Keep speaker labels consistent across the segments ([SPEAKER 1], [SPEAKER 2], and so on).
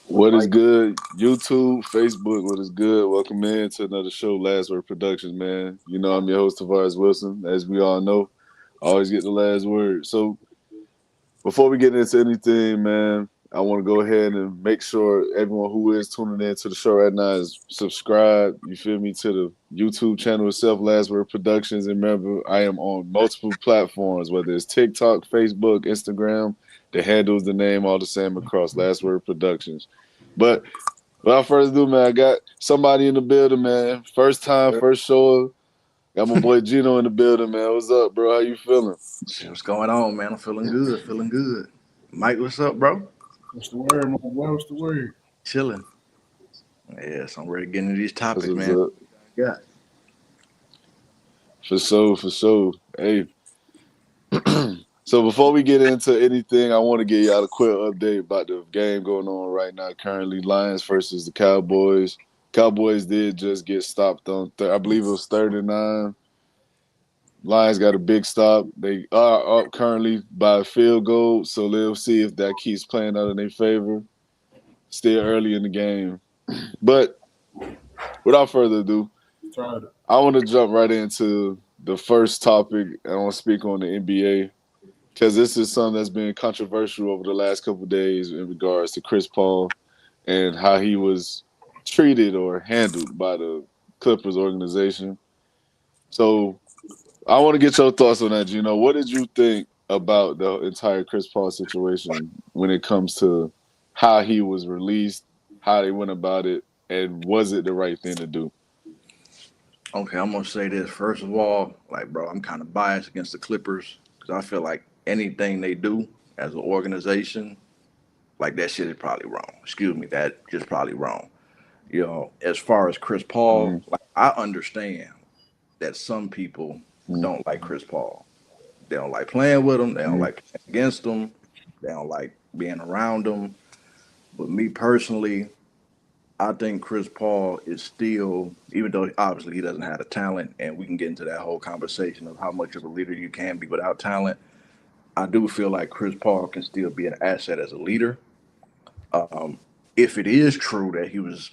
[SPEAKER 1] What is good, YouTube, Facebook? What is good? Welcome in to another show, LastWord Productions, man. You know I'm your host, Tavares Wilson. As we all know, I always get the last word. So before we get into anything, man, I want to go ahead and make sure everyone who is tuning in to the show right now is subscribed, you feel me, to the YouTube channel itself, LastWord Productions. And remember, I am on multiple platforms, whether it's TikTok, Facebook, Instagram. The handle's the name, all the same across, LastWord Productions. But without further ado, man, I got somebody in the building, man. First time, first show. Got my boy Gino in the building, man. What's up, bro? How you feeling?
[SPEAKER 2] What's going on, man? I'm feeling good. Mike, what's up, bro?
[SPEAKER 3] What's the word, my boy? What's the word?
[SPEAKER 2] Chilling. Yes, I'm ready to get into these topics,
[SPEAKER 1] What's
[SPEAKER 2] man.
[SPEAKER 1] up?
[SPEAKER 2] Yeah.
[SPEAKER 1] For sure. Hey. So before we get into anything, I want to give y'all a quick update about the game going on right now. Currently, Lions versus the Cowboys. Cowboys did just get stopped on, I believe it was 39. Lions got a big stop. They are up currently by a field goal, so they'll see if that keeps playing out in their favor. Still early in the game. But without further ado, I want to jump right into the first topic. I want to speak on the NBA. Because this is something that's been controversial over the last couple of days in regards to Chris Paul and how he was treated or handled by the Clippers organization. So I want to get your thoughts on that, Gino. What did you think about the entire Chris Paul situation when it comes to how he was released, how they went about it, and was it the right thing to do?
[SPEAKER 2] Okay, I'm gonna say this. First of all, bro, I'm kind of biased against the Clippers because I feel like anything they do as an organization, that shit is probably wrong. Excuse me, that just probably wrong. As far as Chris Paul, I understand that some people don't like Chris Paul. They don't like playing with him. They don't like playing against him. They don't like being around him. But me personally, I think Chris Paul is still, even though obviously he doesn't have the talent, and we can get into that whole conversation of how much of a leader you can be without talent. I do feel like Chris Paul can still be an asset as a leader. If it is true that he was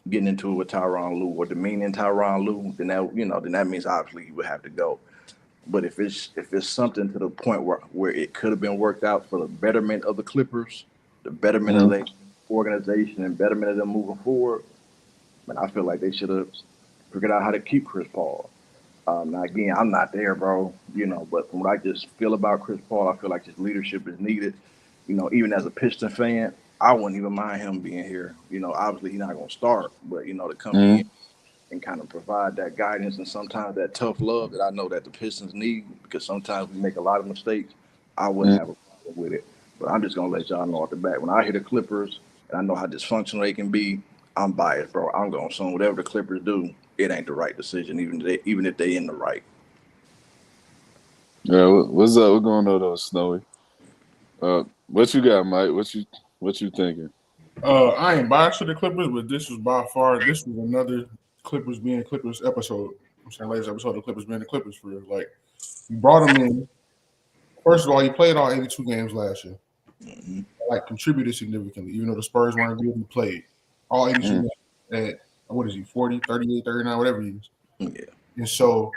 [SPEAKER 2] getting into it with Tyronn Lue or demeaning Tyronn Lue, then that means obviously he would have to go. But if it's something to the point where it could have been worked out for the betterment of the Clippers, the betterment of their organization, and betterment of them moving forward, I feel like they should have figured out how to keep Chris Paul. Now again, I'm not there, bro. But from what I just feel about Chris Paul, I feel like his leadership is needed. Even as a Piston fan, I wouldn't even mind him being here. Obviously he's not going to start, but to come in and kind of provide that guidance and sometimes that tough love that I know that the Pistons need, because sometimes we make a lot of mistakes. I wouldn't have a problem with it. But I'm just going to let y'all know off the bat. When I hear the Clippers and I know how dysfunctional they can be, I'm biased, bro. I'm going to assume whatever the Clippers do, it ain't the right decision, even if they in the right.
[SPEAKER 1] Yeah, what's up? What's going on, though, Snowy? What you got, Mike? What you thinking?
[SPEAKER 3] I ain't biased to the Clippers, but this was another Clippers being Clippers episode. I'm saying latest episode of Clippers being the Clippers for real. Like, you brought him in. First of all, he played all 82 games last year. Contributed significantly, even though the Spurs weren't good, he played all 82 games at, what is he, 40, 38, 39, whatever he is.
[SPEAKER 2] Yeah.
[SPEAKER 3] And so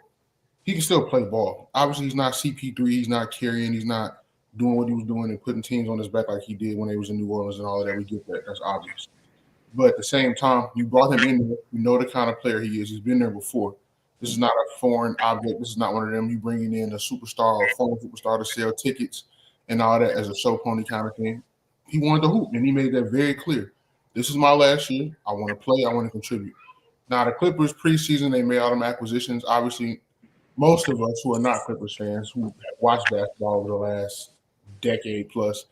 [SPEAKER 3] he can still play ball. Obviously, he's not CP3. He's not carrying. He's not doing what he was doing and putting teams on his back like he did when he was in New Orleans and all of that. We get that. That's obvious. But at the same time, you brought him in there. You know the kind of player he is. He's been there before. This is not a foreign object. This is not one of them. You bringing in a superstar or a former superstar to sell tickets and all that as a show pony kind of thing. He wanted to hoop, and he made that very clear. This is my last year. I want to play. I want to contribute. Now, the Clippers preseason, they made all them acquisitions. Obviously, most of us who are not Clippers fans who have watched basketball over the last decade plus,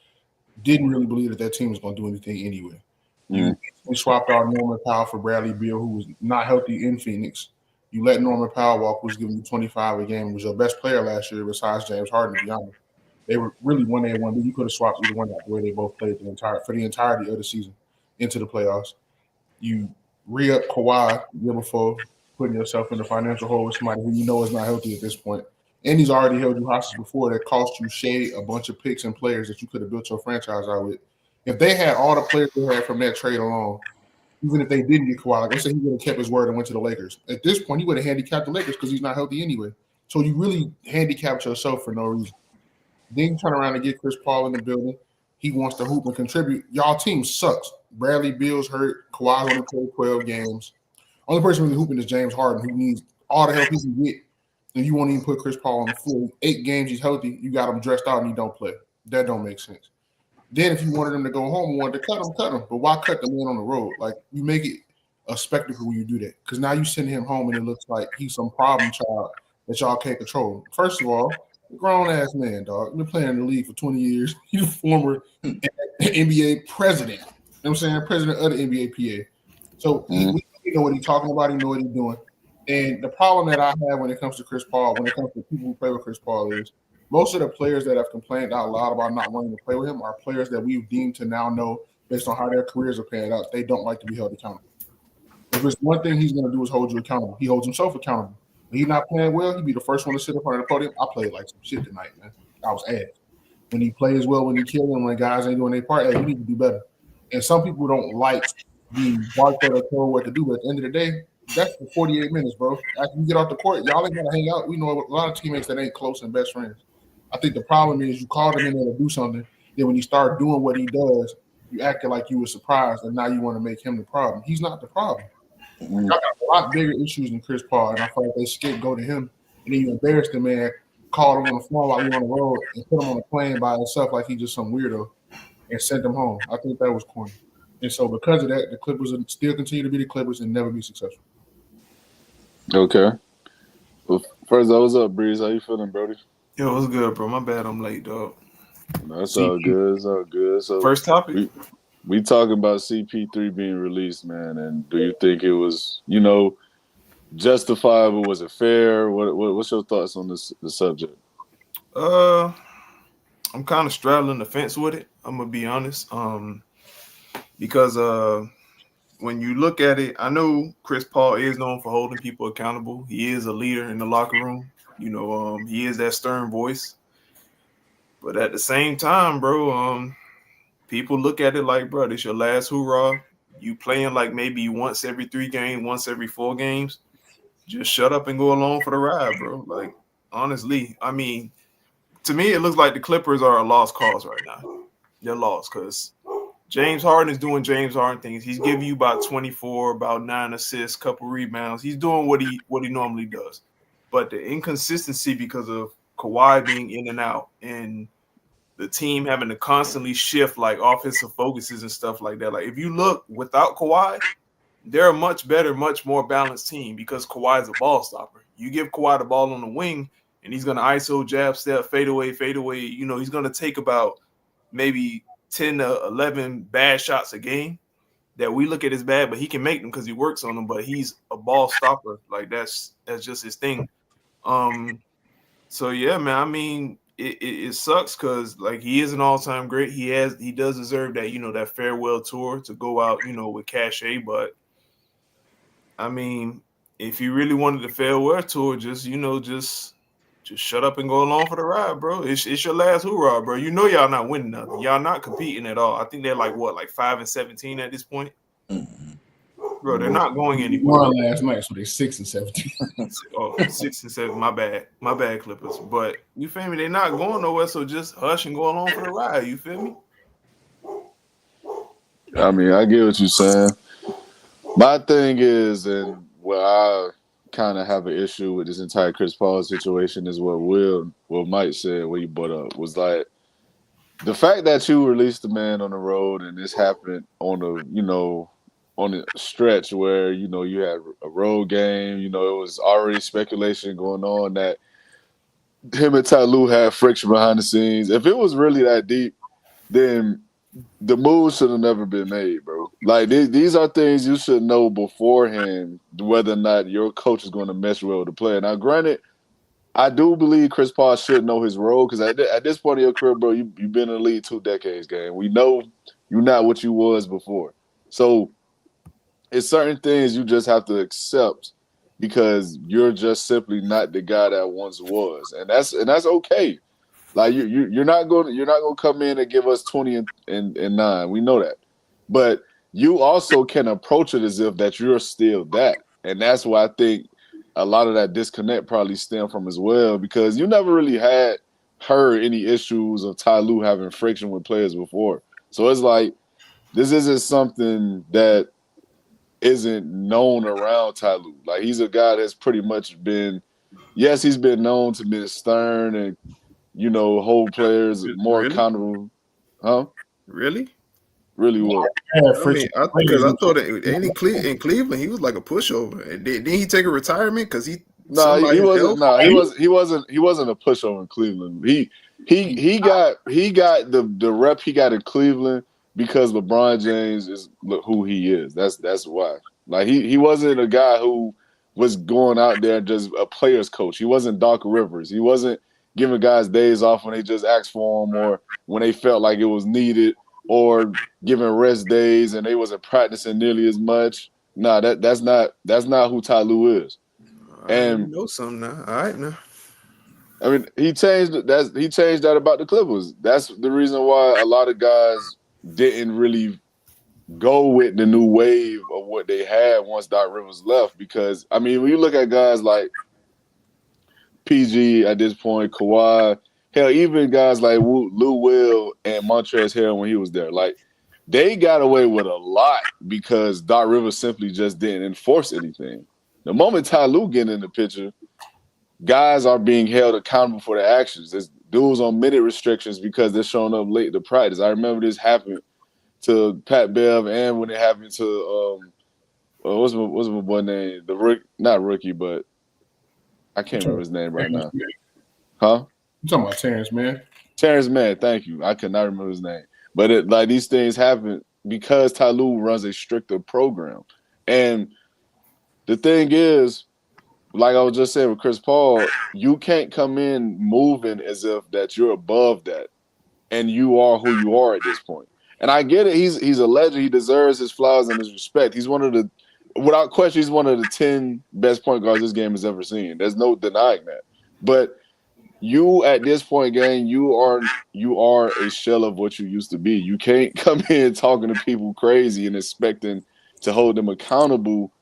[SPEAKER 3] didn't really believe that team was going to do anything anyway. You
[SPEAKER 1] Mm.
[SPEAKER 3] swapped out Norman Powell for Bradley Beal, who was not healthy in Phoenix. You let Norman Powell walk, who was giving you 25 a game, was your best player last year besides James Harden, to be honest. They were really 1A and 1B. You could have swapped either one out the way they both played for the entirety of the season into the playoffs. You re-up Kawhi the year before, putting yourself in the financial hole with somebody who you know is not healthy at this point. And he's already held you hostage before that cost you Shea a bunch of picks and players that you could have built your franchise out with. If they had all the players they had from that trade alone, even if they didn't get Kawhi, like I said, he would have kept his word and went to the Lakers. At this point, he would have handicapped the Lakers because he's not healthy anyway. So you really handicapped yourself for no reason. Then you turn around and get Chris Paul in the building. He wants to hoop and contribute. Y'all team sucks. Bradley Beal's hurt. Kawhi's only played 12 games. Only person really hooping is James Harden, who needs all the help he can get. And you won't even put Chris Paul on the floor. 8 games he's healthy. You got him dressed out and he don't play. That don't make sense. Then if you wanted him to go home and wanted to cut him, cut him. But why cut the man on the road? Like, you make it a spectacle when you do that. Because now you send him home and it looks like he's some problem child that y'all can't control. First of all, grown-ass man, dog. Been playing in the league for 20 years. He's a former NBA president. You know what I'm saying? President of the NBA PA. So we know what he's talking about. He know what he's doing. And the problem that I have when it comes to Chris Paul, when it comes to people who play with Chris Paul, is most of the players that have complained out loud about not wanting to play with him are players that we've deemed to now know, based on how their careers are panned out, they don't like to be held accountable. If there's one thing he's going to do is hold you accountable. He holds himself accountable. When he's not playing well, he'd be the first one to sit up on the podium. I played like some shit tonight, man. I was ass. When he plays well, when he kills them, when guys ain't doing their part, hey, we need to do better. And some people don't like being barked at or told what to do, but at the end of the day, that's for 48 minutes, bro. After you get off the court, y'all ain't gotta hang out. We know a lot of teammates that ain't close and best friends. I think the problem is you called him in there to do something. Then when you start doing what he does, you acted like you were surprised, and now you want to make him the problem. He's not the problem. Y'all got a lot bigger issues than Chris Paul, and I feel like they scapegoat to him, and then you embarrass the man, called him on the phone while we on the road, and put him on a plane by himself like he's just some weirdo, and sent him home. I think that was corny. And so because of that, the Clippers will still continue to be the Clippers and never be successful.
[SPEAKER 1] Okay. Well, first, what's up, Breeze? How you feeling, Brody?
[SPEAKER 4] Yo, what's good, bro? My bad, I'm late, dog.
[SPEAKER 1] That's all good. It's all good. So
[SPEAKER 4] First topic.
[SPEAKER 1] We talking about CP3 being released, man. And do you think it was, justifiable? Was it fair? What's your thoughts on the subject?
[SPEAKER 4] I'm kind of straddling the fence with it. I'm gonna be honest. Because when you look at it, I know Chris Paul is known for holding people accountable. He is a leader in the locker room. He is that stern voice. But at the same time, bro, people look at it like, bro, this your last hoorah. You playing like maybe once every 3 games, once every 4 games. Just shut up and go along for the ride, bro. Like, honestly, I mean, to me, it looks like the Clippers are a lost cause right now. They're lost because James Harden is doing James Harden things. He's giving you about 24, about 9 assists, couple rebounds. He's doing what he normally does. But the inconsistency because of Kawhi being in and out and the team having to constantly shift like offensive focuses and stuff like that. Like if you look without Kawhi, they're a much better, much more balanced team because Kawhi is a ball stopper. You give Kawhi the ball on the wing and he's going to ISO, jab, step, fade away. He's going to take about maybe 10 to 11 bad shots a game that we look at as bad, but he can make them because he works on them, but he's a ball stopper. Like that's just his thing. So yeah, man, I mean, it sucks because like he is an all-time great. He does deserve that, that farewell tour to go out, with cachet. But I mean, if he really wanted the farewell tour, just shut up and go along for the ride, bro. It's your last hoorah, bro. Y'all not winning nothing. Y'all not competing at all. I think they're like 5-17 at this point. Bro, they're not going anywhere.
[SPEAKER 3] Won last night, so they're 6-17.
[SPEAKER 4] 6-7. My bad, Clippers. But you feel me? They're not going nowhere, so just hush and go along for the ride. You feel me?
[SPEAKER 1] I mean, I get what you're saying. My thing is, and where I kind of have an issue with this entire Chris Paul situation is what Mike said, what he brought up, was like the fact that you released the man on the road and this happened on a stretch where, you had a road game, it was already speculation going on that him and Ty Lue had friction behind the scenes. If it was really that deep, then the move should have never been made, bro. Like these are things you should know beforehand whether or not your coach is going to mesh well with the player. Now, granted, I do believe Chris Paul should know his role because at this point in your career, bro, you've been in the league 2 decades, gang. We know you're not what you was before. So it's certain things you just have to accept because you're just simply not the guy that once was, and that's okay. Like you're not going to come in and give us 20 and 9. We know that, but you also can approach it as if that you're still that, and that's why I think a lot of that disconnect probably stem from as well because you never really heard any issues of Ty Lue having friction with players before. So it's like this isn't something that isn't known around Ty Lue. Like he's a guy that's pretty much been, yes, he's been known to be stern and hold players more accountable. Huh?
[SPEAKER 4] Really?
[SPEAKER 1] Really what?
[SPEAKER 4] I mean, because I thought in Cleveland he was like a pushover. And didn't he take a retirement because he
[SPEAKER 1] wasn't. No, he wasn't a pushover in Cleveland. He got the rep he got in Cleveland because LeBron James is who he is. That's why. Like he wasn't a guy who was going out there just a player's coach. He wasn't Doc Rivers. He wasn't giving guys days off when they just asked for them or when they felt like it was needed or giving rest days and they wasn't practicing nearly as much. Nah, that's not who Ty Lue is. And
[SPEAKER 4] you know something now. All right now.
[SPEAKER 1] I mean, he changed that about the Clippers. That's the reason why a lot of guys didn't really go with the new wave of what they had once Doc Rivers left. Because I mean, when you look at guys like PG at this point, Kawhi, hell, even guys like Lou Will and Montrezl Harrell when he was there, like they got away with a lot because Doc Rivers simply just didn't enforce anything. The moment Ty Lue get in the picture, guys are being held accountable for their actions. There's dudes on minute restrictions because they're showing up late to practice. I remember this happened to Pat Bev and when it happened to what's my boy name? Not rookie, but I can't remember his name right now. Huh?
[SPEAKER 3] You talking about Terrence Mann?
[SPEAKER 1] Terrence Mann, thank you. I could not remember his name. But these things happen because Ty Lue runs a stricter program. And the thing is, like I was just saying with Chris Paul, you can't come in moving as if that you're above that and you are who you are at this point. And I get it. He's a legend. He deserves his flowers and his respect. He's without question, he's one of the 10 best point guards this game has ever seen. There's no denying that. But you at this point, gang, you are a shell of what you used to be. You can't come in talking to people crazy and expecting to hold them accountable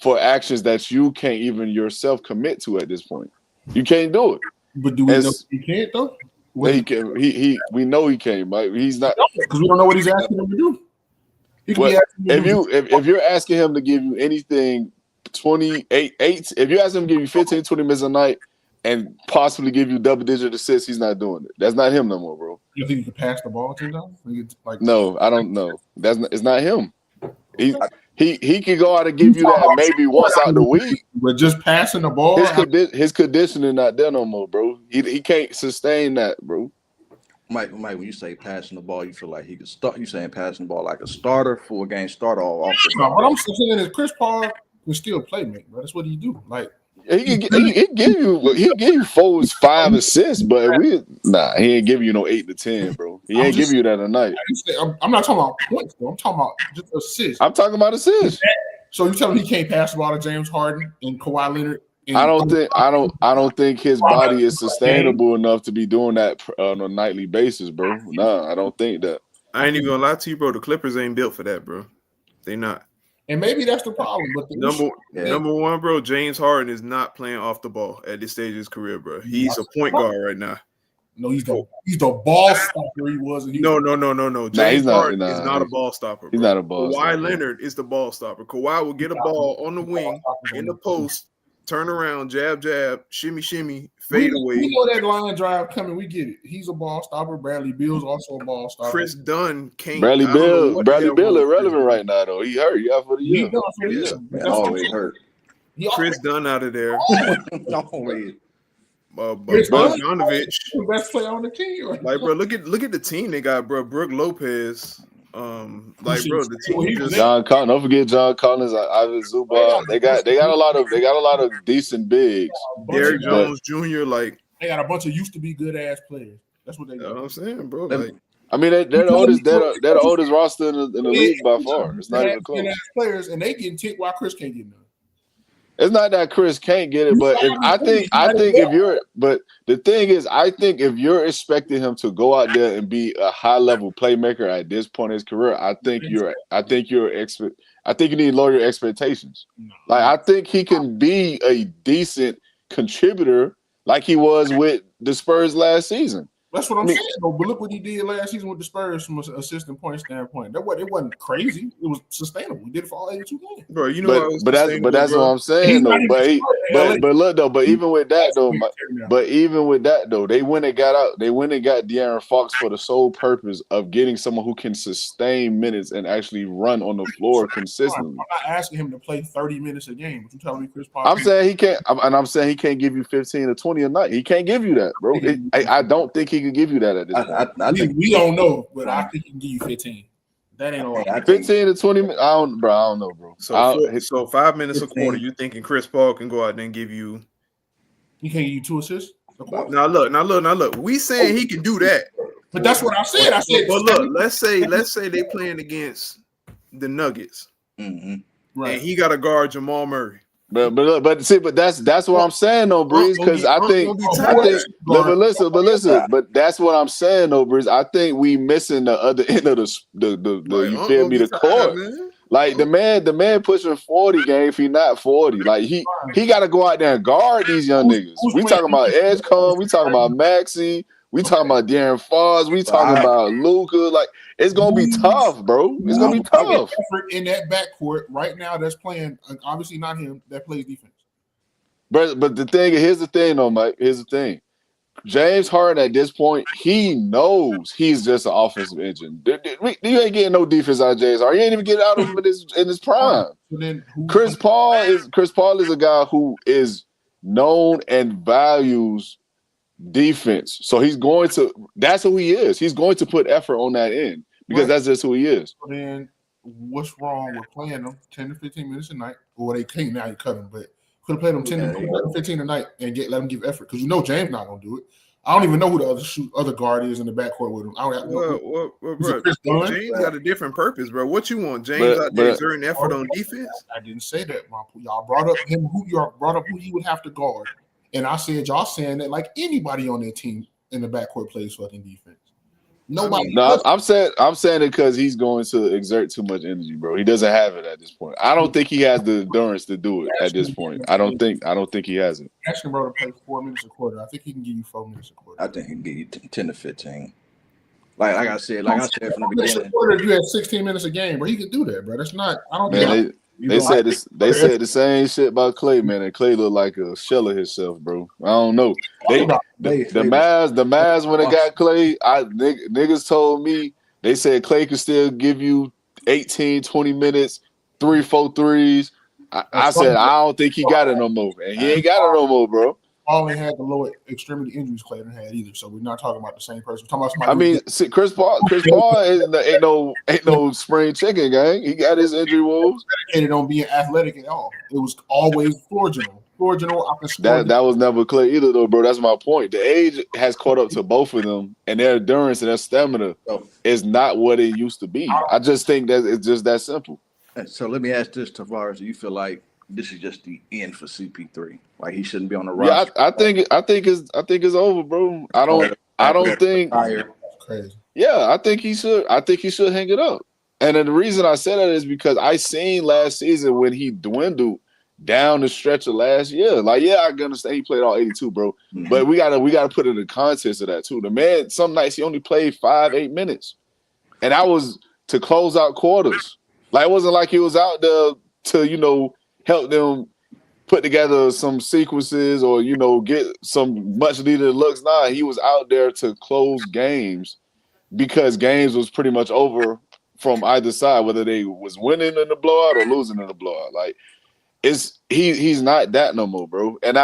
[SPEAKER 1] for actions that you can't even yourself commit to at this point. You can't do it.
[SPEAKER 3] But do we know he can't though?
[SPEAKER 1] He can. We know he can't, Mike. He's not
[SPEAKER 3] because we don't know what he's asking him to do.
[SPEAKER 1] If you're asking him to give you anything 28, if you ask him to give you 15, 20 minutes a night and possibly give you double-digit assists, he's not doing it. That's not him no more, bro.
[SPEAKER 3] You think he can pass the ball to him?
[SPEAKER 1] No, I don't know. It's not him. He can go out and give you that maybe once out the week.
[SPEAKER 3] But just passing the ball,
[SPEAKER 1] his conditioning not there no more, bro. He can't sustain that, bro.
[SPEAKER 2] Mike, when you say passing the ball, you feel like he could start. You saying passing the ball like a starter, full game starter, or off the ball?
[SPEAKER 3] What I'm saying is Chris Paul can still play, man. Bro. That's what he do. Like
[SPEAKER 1] he give you 4, 5 assists, but he ain't give you no 8 to 10, bro. He ain't give you that a night.
[SPEAKER 3] I'm not talking about points, bro. I'm talking about just assists.
[SPEAKER 1] I'm talking about assists.
[SPEAKER 3] So you telling me he can't pass the ball to James Harden and Kawhi Leonard?
[SPEAKER 1] I don't think his body is sustainable enough to be doing that on a nightly basis, bro. Nah, I don't think that.
[SPEAKER 4] I ain't even gonna lie to you, bro. The Clippers ain't built for that, bro. They not.
[SPEAKER 3] And maybe that's the problem. But
[SPEAKER 4] number one, bro, James Harden is not playing off the ball at this stage of his career, bro. He's a point guard right now.
[SPEAKER 3] No, he's the ball stopper he was.
[SPEAKER 4] No. James Harden is not a ball stopper.
[SPEAKER 1] He's not a ball stopper.
[SPEAKER 4] Kawhi Leonard is the ball stopper. Kawhi will get a ball on the wing, in the post, turn around, jab, shimmy, fade away.
[SPEAKER 3] We know that line drive coming. We get it. He's a ball stopper. Bradley Beal's also a ball stopper.
[SPEAKER 4] Chris Dunn can't.
[SPEAKER 1] Bradley Beal irrelevant right now, though. He hurt. He out for the year.
[SPEAKER 2] Man, always hurt.
[SPEAKER 4] Chris Dunn out of there.
[SPEAKER 2] Always.
[SPEAKER 4] Bogdanovich.
[SPEAKER 3] The best player on the team.
[SPEAKER 4] Like, bro, look at the team they got, bro. Brooke Lopez. Like, bro, the team just
[SPEAKER 1] John Collins. Don't forget John Collins, Ivan Zubac. They got a lot of decent bigs.
[SPEAKER 4] Derrick Jones Jr. Like,
[SPEAKER 3] they got a bunch of used to be good ass players. That's what they got.
[SPEAKER 4] You know what I'm saying, bro. Like,
[SPEAKER 1] I mean, they're the oldest. They're the oldest roster in the league by far. It's not even close.
[SPEAKER 3] Players and they getting ticked while Chris can't get none.
[SPEAKER 1] It's not that Chris can't get it, but I think if you're, but the thing is, I think if you're expecting him to go out there and be a high level playmaker at this point in his career, I think you need to lower your expectations. Like, I think he can be a decent contributor like he was with the Spurs last season.
[SPEAKER 3] That's what I'm saying, though. But look what he did last season with the Spurs from an assistant point standpoint. It wasn't crazy. It was sustainable. He did it for all 82 games.
[SPEAKER 4] Bro, you know,
[SPEAKER 1] but that's what I'm saying, though. But look, though. But even with that, though, they went and got De'Aaron Fox for the sole purpose of getting someone who can sustain minutes and actually run on the floor consistently.
[SPEAKER 3] I'm not asking him to play 30 minutes a game. But you telling me Chris Paul?
[SPEAKER 1] I'm saying he can't, and I'm saying he can't give you 15 or 20 a night. He can't give you that, bro. I don't think he can give you that at this point.
[SPEAKER 3] We don't know, but I think he can give you 15. That ain't all.
[SPEAKER 1] 15 to 20 minutes. I don't know, bro.
[SPEAKER 4] So 5 minutes a quarter. You thinking Chris Paul can go out there and give you?
[SPEAKER 3] He can't give you 2 assists.
[SPEAKER 4] Now look. We saying he can do that,
[SPEAKER 3] but that's what I said.
[SPEAKER 4] But look, let's say they playing against the Nuggets,
[SPEAKER 3] right?
[SPEAKER 4] And he got to guard Jamal Murray.
[SPEAKER 1] But that's what I'm saying though, Breeze. Because but that's what I'm saying though, Breeze. I think we missing the other end of the court. Like the man pushing 40 game if he not 40. Like he got to go out there and guard these young niggas. We talking about Edgecombe. We talking about Maxey. We talking about De'Aaron Fox. We talking about Luka. Like, it's gonna be tough, bro. It's gonna be tough.
[SPEAKER 3] In that backcourt right now, that's playing. Obviously, not him. That plays defense.
[SPEAKER 1] But here's the thing, though, Mike. Here's the thing. James Harden at this point, he knows he's just an offensive engine. You ain't getting no defense out of James Harden. You ain't even getting out of him in his prime. Chris Paul is a guy who is known and values defense. So that's who he is. He's going to put effort on that end because that's just who he is.
[SPEAKER 3] So then what's wrong with playing them 10 to 15 minutes a night? Well, they can't now, you cut them, but could have played them 10 to 15 a night and let them give effort because James not going to do it. I don't even know who the other guard is in the backcourt with him. I don't have
[SPEAKER 4] bro, James got a different purpose, bro. What you want, James out there exerting effort on defense?
[SPEAKER 3] I didn't say that. Y'all brought up who he would have to guard. And I said, y'all saying that like anybody on their team in the backcourt plays fucking defense. Nobody.
[SPEAKER 1] No, I'm saying it because he's going to exert too much energy, bro. He doesn't have it at this point. I don't think he has the endurance to do it at this point. I don't think he has it.
[SPEAKER 3] Ask him, bro, to play 4 minutes a quarter. I think he can give you 4 minutes a quarter.
[SPEAKER 2] I think he can give you 10 to 15. Like I said from the beginning.
[SPEAKER 3] You had 16 minutes a game, bro. He can do that, bro. That's not. I don't think.
[SPEAKER 1] They said the same shit about Clay, man, and Clay looked like a shell of himself, bro. I don't know. The Mavs when they got Clay, niggas told me they said Clay could still give you 18, 20 minutes, 3-4 threes. I said I don't think he got it no more, and he ain't got it no more, bro.
[SPEAKER 3] Paul ain't had the lower extremity injuries Clay didn't had either, so we're not talking about the same person. We're talking about
[SPEAKER 1] Chris Paul ain't no spring chicken, gang. He got his injury woes.
[SPEAKER 3] Dedicated on being athletic at all. It was always floor general.
[SPEAKER 1] That was never Clay either, though, bro. That's my point. The age has caught up to both of them, and their endurance and their stamina is not what it used to be. I just think that it's just that simple.
[SPEAKER 2] So let me ask this, Tavares: do you feel like this is just the end for CP3? Like he shouldn't be on the roster?
[SPEAKER 1] Yeah, I think it's over, bro. I don't think.
[SPEAKER 3] Crazy.
[SPEAKER 1] Yeah, I think he should. I think he should hang it up. And then the reason I said that is because I seen last season when he dwindled down the stretch of last year. Like, yeah, I understand he played all 82, bro. Mm-hmm. But we gotta put it in the context of that too. The man, some nights he only played 5-8 minutes, and that was to close out quarters. Like it wasn't like he was out there to help them put together some sequences or get some much needed looks. Nah, he was out there to close games because games was pretty much over from either side, whether they was winning in the blowout or losing in the blowout. Like he's not that no more, bro. And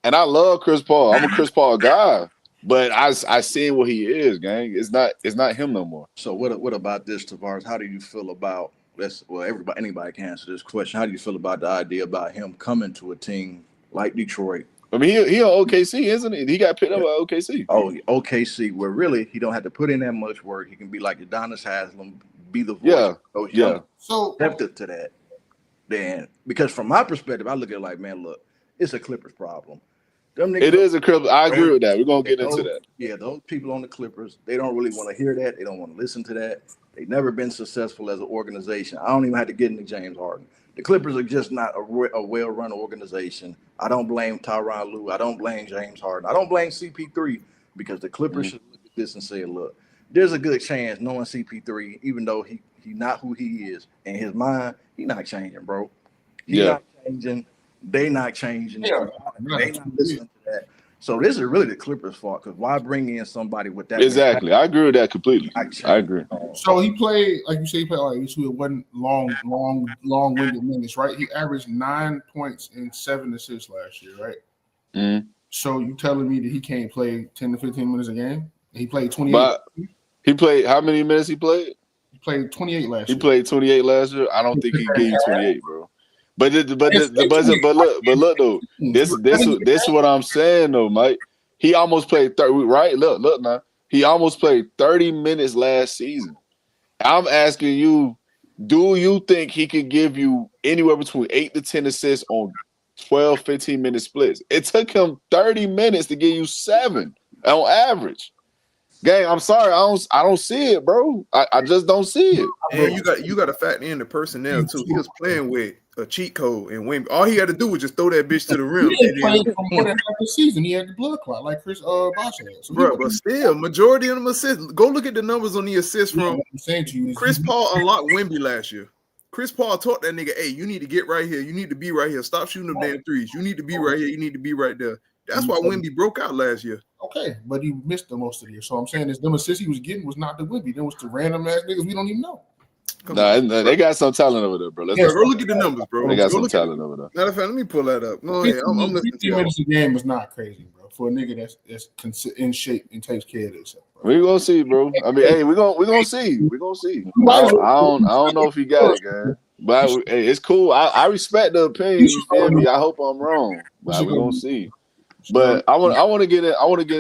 [SPEAKER 1] And I love Chris Paul. I'm a Chris Paul guy. But I seen what he is, gang. It's not him no more.
[SPEAKER 2] So what about this, Tavares? How do you feel about anybody can answer this question. How do you feel about the idea about him coming to a team like Detroit?
[SPEAKER 1] I mean, he on OKC, isn't he? He got picked up by OKC.
[SPEAKER 2] Oh, OKC, where really he don't have to put in that much work. He can be like Udonis Haslem, be the voice.
[SPEAKER 3] So
[SPEAKER 2] accepted to that. Then, because from my perspective, I look at it like, man, look, it's a Clippers problem.
[SPEAKER 1] It is a Clippers. I agree with that. We're gonna get into that.
[SPEAKER 2] Yeah, those people on the Clippers, they don't really want to hear that. They don't want to listen to that. They've never been successful as an organization. I don't even have to get into James Harden. The Clippers are just not a well-run organization. I don't blame Tyronn Lue. I don't blame James Harden. I don't blame CP3 because the Clippers should look at this and say, look, there's a good chance knowing CP3, even though he not who he is in his mind, he not changing, bro. He not changing. They not changing. They not listening to that. So this is really the Clippers' fault because why bring in somebody with that?
[SPEAKER 1] Exactly. I agree with that completely. I agree.
[SPEAKER 3] So he played, like you say, he played like it wasn't long-winded minutes, right? He averaged 9 points and 7 assists last year, right?
[SPEAKER 1] Mm-hmm.
[SPEAKER 3] So you telling me that he can't play 10 to 15 minutes a game? He played 28.
[SPEAKER 1] But he played how many minutes he played?
[SPEAKER 3] He played 28 last year.
[SPEAKER 1] He played 28 last year. I don't think he gave you 28, bro. But look though, this is what I'm saying though, Mike. He almost played 30, right? Look now. He almost played 30 minutes last season. I'm asking you, do you think he could give you anywhere between 8 to 10 assists on 12, 15-minute splits? It took him 30 minutes to give you 7 on average. Gang, I'm sorry, I don't see it, bro. I just don't see it.
[SPEAKER 4] And you got to factor in the personnel too. He was playing with a cheat code and Wemby. All he had to do was just throw that bitch to the rim.
[SPEAKER 3] He didn't play for more than half the season. He had the blood clot like Chris Bosh had. So
[SPEAKER 4] bro, but still, majority of them assists. Go look at the numbers on the assists from Chris Paul unlocked Wemby last year. Chris Paul taught that nigga, hey, you need to get right here. You need to be right here. Stop shooting them damn threes. You need to be right here. You need to be right there. That's why Wemby broke out last year.
[SPEAKER 3] Okay, but he missed the most of the year. So I'm saying this, them assists he was getting was not the Wemby. Them was the random ass niggas we don't even know.
[SPEAKER 1] They got some talent over there, bro.
[SPEAKER 4] Go look at the numbers, bro.
[SPEAKER 1] They got some talent over there.
[SPEAKER 4] Matter of fact, let me pull that up. No, yeah, I'm listening to
[SPEAKER 3] 15 minutes a game is not crazy, bro. For a nigga that's in shape and takes care of himself.
[SPEAKER 1] We gonna see, bro. I mean, hey, we gonna see. We gonna see. I don't know if he got it, man. But hey, it's cool. I respect the opinion. You feel me? I hope I'm wrong. But we gonna see. But I want to get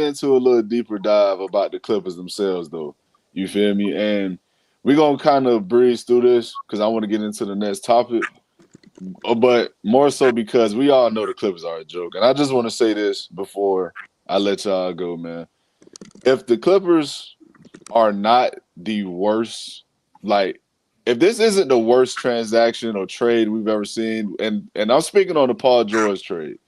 [SPEAKER 1] into a little deeper dive about the Clippers themselves, though. You feel me? And we're gonna kind of breeze through this because I want to get into the next topic. But more so because we all know the Clippers are a joke. And I just want to say this before I let y'all go, man. If the Clippers are not the worst, like if this isn't the worst transaction or trade we've ever seen, and I'm speaking on the Paul George trade.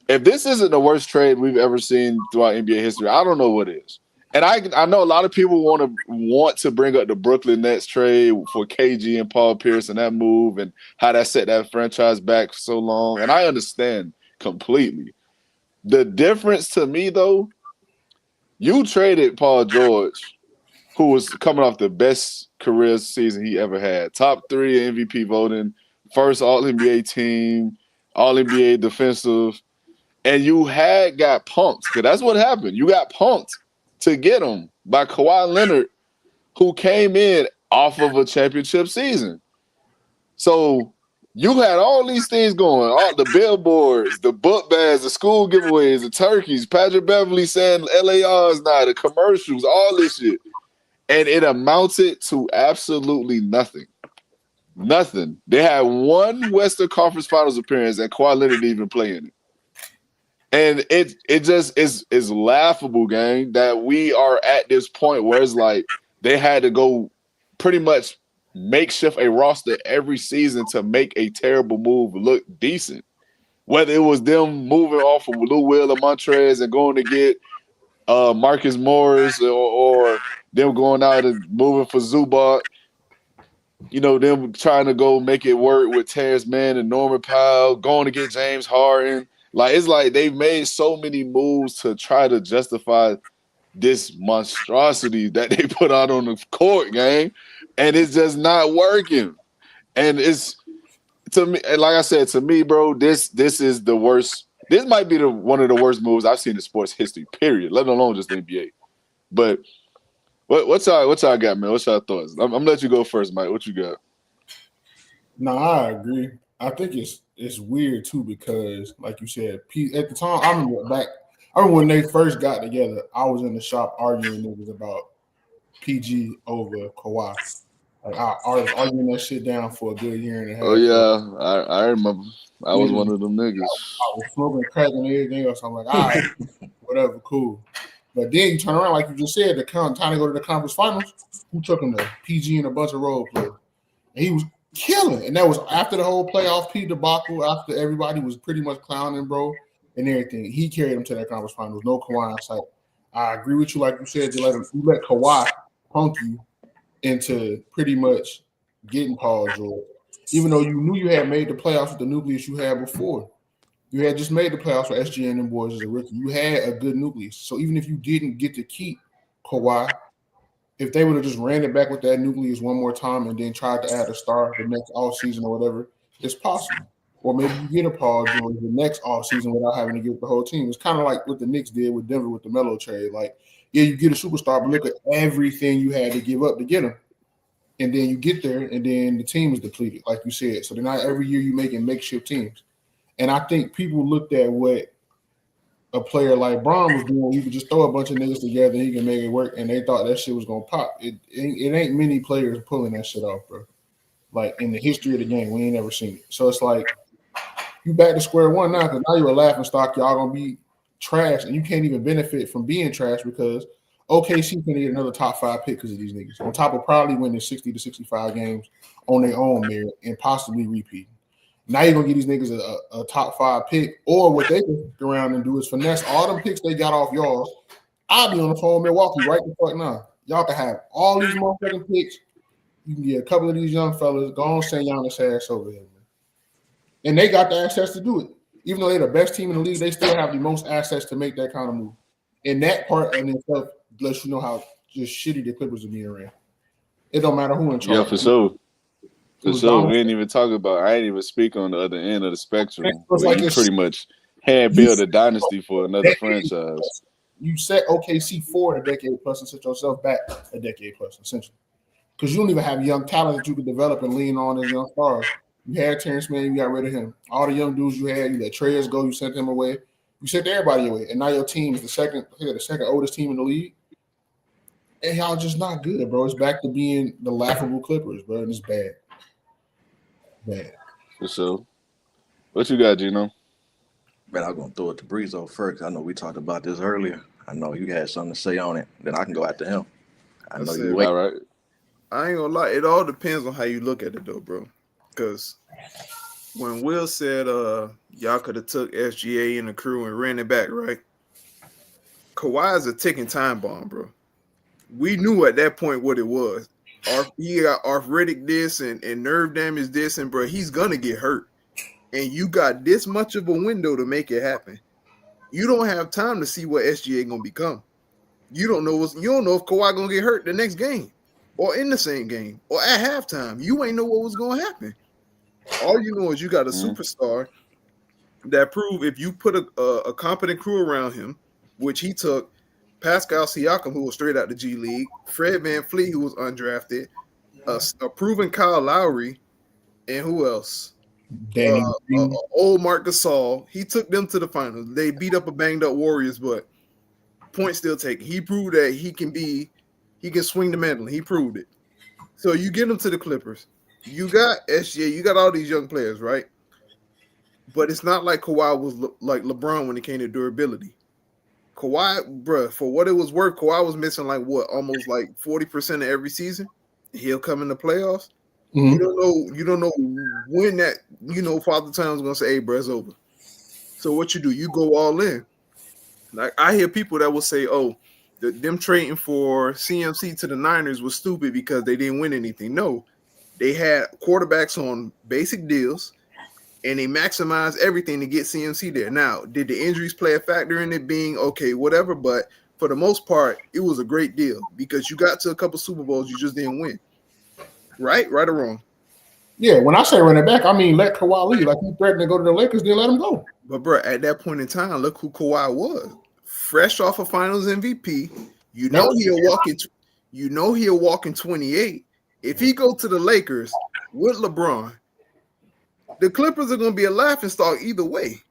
[SPEAKER 1] If this isn't the worst trade we've ever seen throughout NBA history, I don't know what is. And I know a lot of people want to bring up the Brooklyn Nets trade for KG and Paul Pierce and that move and how that set that franchise back so long. And I understand completely. The difference to me, though, you traded Paul George, who was coming off the best career season he ever had. Top 3 MVP voting, first All-NBA team, All-NBA defensive. And you got punked, because that's what happened. You got punked to get him by Kawhi Leonard, who came in off of a championship season. So you had all these things going, all the billboards, the book bags, the school giveaways, the turkeys, Patrick Beverly saying LAR's now, the commercials, all this shit. And it amounted to absolutely nothing. Nothing. They had one Western Conference Finals appearance and Kawhi Leonard didn't even play in it. And it just is laughable, gang, that we are at this point where it's like they had to go pretty much makeshift a roster every season to make a terrible move look decent. Whether it was them moving off of Lou Will and Montrez and going to get Marcus Morris or them going out and moving for Zubac, you know, them trying to go make it work with Terrence Mann and Norman Powell, going to get James Harden. Like, it's like they've made so many moves to try to justify this monstrosity that they put out on the court, gang, and it's just not working. And it's, to me, like I said, to me, bro, this is the worst This might be one of the worst moves I've seen in sports history, period, let alone just the NBA. But what's y'all got, man? What's y'all thoughts? I'm gonna let you go first, Mike. What you got?
[SPEAKER 3] No, I agree. I think it's weird too because, like you said, at the time I remember when they first got together. I was in the shop arguing niggas about PG over Kawhi. Like I was arguing that shit down for a good year and a half.
[SPEAKER 1] Oh yeah, I remember. I was one of them niggas.
[SPEAKER 3] I was smoking crack and everything else. I'm like, all right, whatever, cool. But then you turn around, like you just said, time to go to the conference finals. Who took him there? PG and a bunch of role players. And he was killing. And that was after the whole playoff P debacle, after everybody was pretty much clowning, bro, and everything. He carried him to that conference finals. No Kawhi in sight. I agree with you, like you said, you let Kawhi punk you into pretty much getting Paul George. Even though you knew you had made the playoffs with the nucleus you had before. You had just made the playoffs for SGA and them boys as a rookie. You had a good nucleus. So even if you didn't get to keep Kawhi, if they would have just ran it back with that nucleus one more time and then tried to add a star the next offseason or whatever, it's possible. Or maybe you get a Paul George the next offseason without having to get the whole team. It's kind of like what the Knicks did with Denver with the Melo trade. Like, yeah, you get a superstar, but look at everything you had to give up to get him. And then you get there, and then the team is depleted, like you said. So then not every year you're making makeshift teams. And I think people looked at what a player like Braun was doing. You could just throw a bunch of niggas together and he can make it work, and they thought that shit was going to pop. It ain't many players pulling that shit off, bro. Like, in the history of the game, we ain't never seen it. So it's like, you back to square one now because now you're a laughing stock. Y'all going to be trash, and you can't even benefit from being trash because OKC can get another top 5 pick because of these niggas. On top of probably winning 60 to 65 games on their own merit and possibly repeating. Now you're going to give these niggas a top 5 pick, or what they can go around and do is finesse all them picks they got off y'all. I'll be on the phone with Milwaukee right the fuck now. Y'all can have all these motherfucking picks. You can get a couple of these young fellas. Go on, send Giannis ass over here, man. And they got the access to do it. Even though they're the best team in the league, they still have the most assets to make that kind of move. And that part in itself lets you know how just shitty the Clippers are being ran. It don't matter who in charge.
[SPEAKER 1] Yeah, for sure. For sure. We ain't even talk about. I ain't even speak on the other end of the spectrum. Like you pretty much hand build a dynasty for another franchise.
[SPEAKER 3] You set OKC forward a decade plus and set yourself back a decade plus, essentially. Because you don't even have young talent that you can develop and lean on as young stars. You had Terrence Mann, you got rid of him. All the young dudes you had, you let Treyas go, you sent him away. You sent everybody away. And now your team is the second oldest team in the league. And y'all just not good, bro. It's back to being the laughable Clippers, bro. And it's bad. Bad.
[SPEAKER 1] For sure. What you got, Gino?
[SPEAKER 2] Man, I'm going to throw it to Breezo first. I know we talked about this earlier. I know you had something to say on it. Then I can go after him. I know you wait.
[SPEAKER 1] All right.
[SPEAKER 4] I ain't gonna lie. It all depends on how you look at it, though, bro. Because when Will said y'all could have took SGA and the crew and ran it back, right? Kawhi is a ticking time bomb, bro. We knew at that point what it was. He got arthritic this and nerve damage this, and bro, he's gonna get hurt. And you got this much of a window to make it happen. You don't have time to see what SGA gonna become. You don't know if Kawhi gonna get hurt the next game, or in the same game, or at halftime. You ain't know what was gonna happen. All you know is you got a superstar that proved if you put a competent crew around him, which he took. Pascal Siakam, who was straight out the G League, Fred VanVleet, who was undrafted, a proven Kyle Lowry, and who else? Old Marc Gasol. He took them to the finals. They beat up a banged up Warriors, but point still taken. He proved that he can swing the mantle. He proved it. So you get him to the Clippers. You got SGA. You got all these young players, right? But it's not like Kawhi was like LeBron when it came to durability. Kawhi, bro, for what it was worth, Kawhi was missing almost 40% of every season. He'll come in the playoffs. Mm-hmm. You don't know when that, Father Time's gonna say, hey, bro, it's over. So what you do, you go all in. Like I hear people that will say, oh, them trading for CMC to the Niners was stupid because they didn't win anything. No, they had quarterbacks on basic deals. And they maximize everything to get CMC there. Now, did the injuries play a factor in it being okay, whatever? But for the most part, it was a great deal because you got to a couple Super Bowls, you just didn't win. Right? Right or wrong?
[SPEAKER 3] Yeah, when I say running back, I mean let Kawhi leave. Like he threatened to go to the Lakers, then let him go.
[SPEAKER 4] But bro, at that point in time, look who Kawhi was. Fresh off of Finals MVP. You know he'll walk in. You know he'll walk in 28. If he go to the Lakers with LeBron, the Clippers are going to be a laughingstock either way.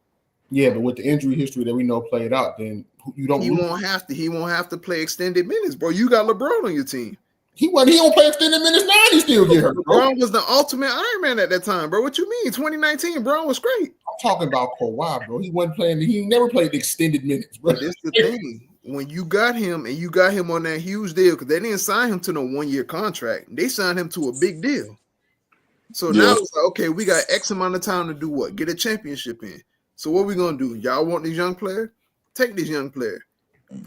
[SPEAKER 3] Yeah, but with the injury history that we know played out, then you don't.
[SPEAKER 4] He won't have to. He won't have to play extended minutes, bro. You got LeBron on your team.
[SPEAKER 3] He don't play extended minutes now. He still get hurt. Bro.
[SPEAKER 4] LeBron was the ultimate Iron Man at that time, bro. What you mean? 2019, Bron was great.
[SPEAKER 3] I'm talking about Kawhi, bro. He wasn't playing. He never played extended minutes, bro.
[SPEAKER 4] But that's the thing. When you got him and you got him on that huge deal, because they didn't sign him to no 1-year contract, they signed him to a big deal. So now it's like, okay, we got X amount of time to do what? Get a championship in. So what we gonna do? Y'all want this young player? Take this young player.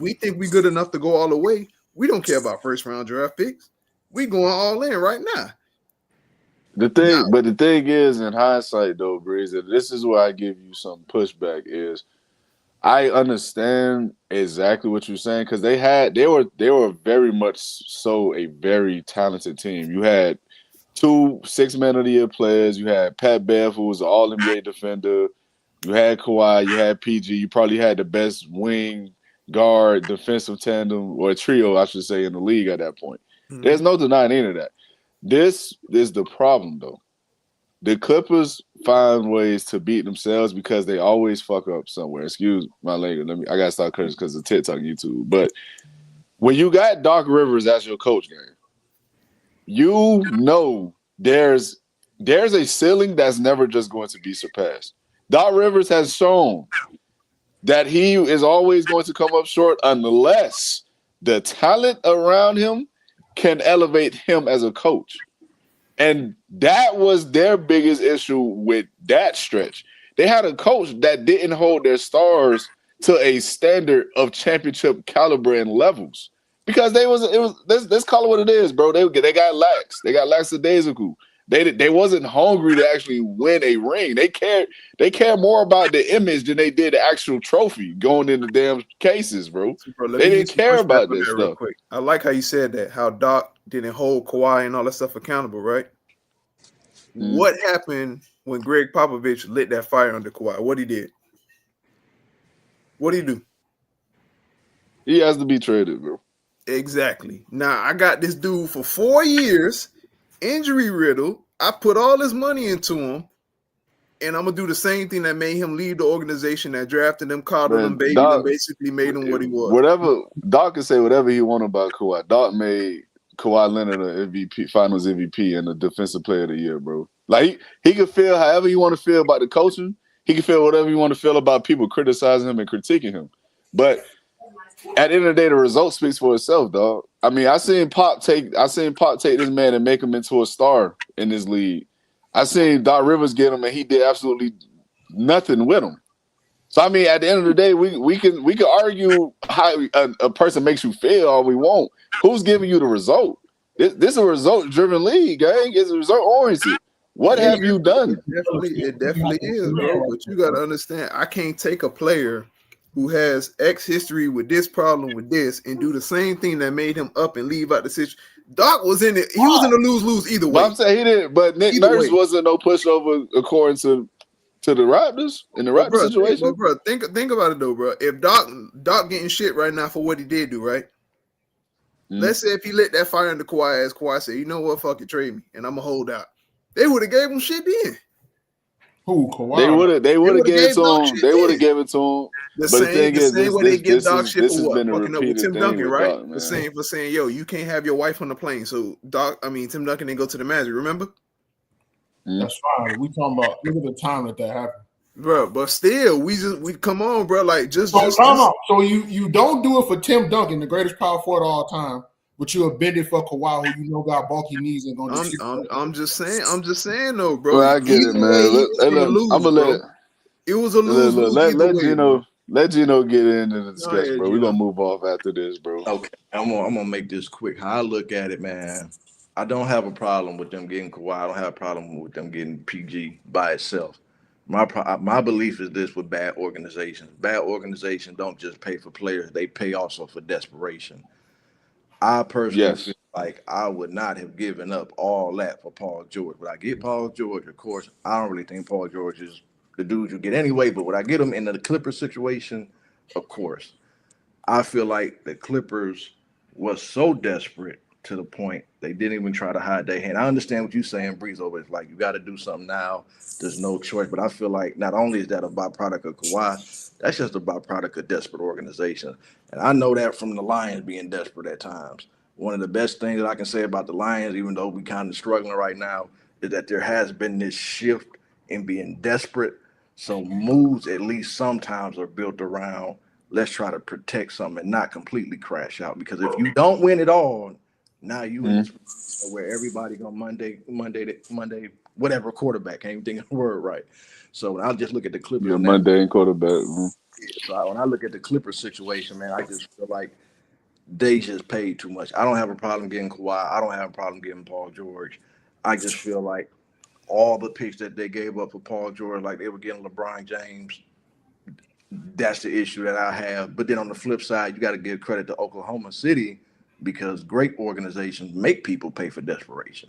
[SPEAKER 4] We think we good enough to go all the way. We don't care about first round draft picks. We going all in right now.
[SPEAKER 1] The thing is, in hindsight, though, Breeze, and this is where I give you some pushback. Is I understand exactly what you're saying because they were very much so a very talented team. You had 2 6-man of the year players. You had Pat Bev, who was an All-NBA defender. You had Kawhi. You had PG. You probably had the best wing guard defensive tandem or trio, I should say, in the league at that point. Mm-hmm. There's no denying any of that. This is the problem, though. The Clippers find ways to beat themselves because they always fuck up somewhere. Excuse my language. I gotta stop cursing because of TikTok, YouTube. But when you got Doc Rivers as your coach, game, you know there's a ceiling that's never just going to be surpassed. Doc Rivers has shown that he is always going to come up short unless the talent around him can elevate him as a coach. And that was their biggest issue with that stretch. They had a coach that didn't hold their stars to a standard of championship caliber and levels. Because let's call it what it is, bro. They got lax. They got lackadaisical. They wasn't hungry to actually win a ring. They care more about the image than they did the actual trophy going in the damn cases, bro. They didn't care about this stuff.
[SPEAKER 4] Quick. I like how you said that, how Doc didn't hold Kawhi and all that stuff accountable, right? Mm. What happened when Greg Popovich lit that fire under Kawhi? What he did? What did he do?
[SPEAKER 1] He has to be traded, bro.
[SPEAKER 4] Exactly. Now, I got this dude for 4 years, injury riddled. I put all this money into him, and I'm going to do the same thing that made him leave the organization that drafted him, coddled him, babied him, basically made him what he was.
[SPEAKER 1] Whatever, Doc can say whatever he want about Kawhi. Doc made Kawhi Leonard an MVP, Finals MVP, and a Defensive Player of the Year, bro. Like, he could feel however you want to feel about the coaching. He can feel whatever you want to feel about people criticizing him and critiquing him. But at the end of the day, the result speaks for itself, dog. I mean, I seen Pop take this man and make him into a star in this league. I seen Doc Rivers get him, and he did absolutely nothing with him. So I mean, at the end of the day, we can argue how a person makes you feel all we want. Who's giving you the result? This is a result-driven league, gang. It's a result-oriented. What have you done?
[SPEAKER 4] It definitely is, bro. But you got to understand, I can't take a player who has X history with this problem with this and do the same thing that made him up and leave out the situation. Doc was in it. He was in a lose-lose either way.
[SPEAKER 1] But I'm saying he didn't. But Nick Nurse wasn't no pushover according to the Raptors in the Raptors situation.
[SPEAKER 4] Bro, think about it though, bro. If Doc getting shit right now for what he did do, right? Let's say if he lit that fire under Kawhi, as Kawhi said, you know what, fuck it, trade me, and I'm gonna hold out. They would have gave him shit then.
[SPEAKER 3] Who, Kawhi?
[SPEAKER 1] They would have gave it to him. They would have given it to him.
[SPEAKER 4] The same way they give Doc shit for what? Fucking up with Tim Duncan, right? The same for saying, yo, you can't have your wife on the plane. So Tim Duncan didn't go to the Magic, remember?
[SPEAKER 3] That's fine. We talking about look at the time that happened.
[SPEAKER 4] Bro, but still, we come on, bro. Like just time
[SPEAKER 3] out. So you don't do it for Tim Duncan, the greatest power forward of all time, but you have bent it for Kawhi, who you know got bulky knees and going to.
[SPEAKER 4] I'm just saying though, bro.
[SPEAKER 1] Well, I get it, man. I'm gonna let
[SPEAKER 4] it was a lose.
[SPEAKER 1] Let Gino get into the discussion, bro. We're gonna move off after this, bro.
[SPEAKER 2] Okay, I'm gonna make this quick. How I look at it, man. I don't have a problem with them getting Kawhi. I don't have a problem with them getting PG by itself. My belief is this with bad organizations. Bad organizations don't just pay for players; they pay also for desperation. I personally feel Like, I would not have given up all that for Paul George. Would I get Paul George? Of course, I don't really think Paul George is the dude you get anyway. But would I get him in the Clippers situation? Of course. I feel like the Clippers was so desperate to the point they didn't even try to hide their hand. I understand what you're saying, Breeze. Over it's like you got to do something now. There's no choice. But I feel like not only is that a byproduct of Kawhi, that's just a byproduct of desperate organization. And I know that from the Lions being desperate at times. One of the best things that I can say about the Lions, even though we kind of struggling right now, is that there has been this shift in being desperate. So moves, at least sometimes, are built around let's try to protect something and not completely crash out. Because if you don't win it all, now you in this where everybody go Monday, whatever quarterback, can't even think of the word right. So when I just look at the Clippers
[SPEAKER 1] Yeah,
[SPEAKER 2] and that,
[SPEAKER 1] Monday and quarterback.
[SPEAKER 2] so when I look at the Clippers situation, man, I just feel like they just paid too much. I don't have a problem getting Kawhi. I don't have a problem getting Paul George. I just feel like all the picks that they gave up for Paul George, like they were getting LeBron James, that's the issue that I have. But then on the flip side, you got to give credit to Oklahoma City because great organizations make people pay for desperation.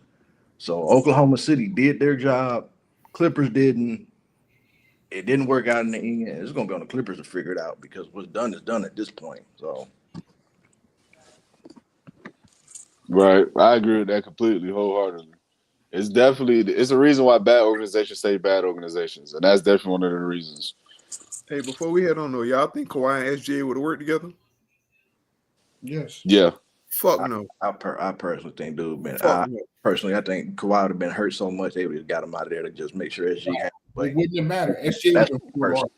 [SPEAKER 2] So Oklahoma City did their job. Clippers didn't. It didn't work out in the end. It's going to be on the Clippers to figure it out because what's done is done at this point. So
[SPEAKER 1] Right. I agree with that completely, wholeheartedly. It's a reason why bad organizations stay bad organizations, and that's definitely one of the reasons.
[SPEAKER 4] Hey, before we head on though, y'all think Kawhi and SGA would have worked together?
[SPEAKER 3] Yes.
[SPEAKER 1] Yeah.
[SPEAKER 4] Fuck no.
[SPEAKER 2] I personally think, dude, man.
[SPEAKER 4] Fuck no.
[SPEAKER 2] I think Kawhi would have been hurt so much they would have got him out of there to just make sure SG had to
[SPEAKER 3] It
[SPEAKER 2] play.
[SPEAKER 3] wouldn't have mattered. SJ
[SPEAKER 2] That's
[SPEAKER 3] would have
[SPEAKER 2] personal.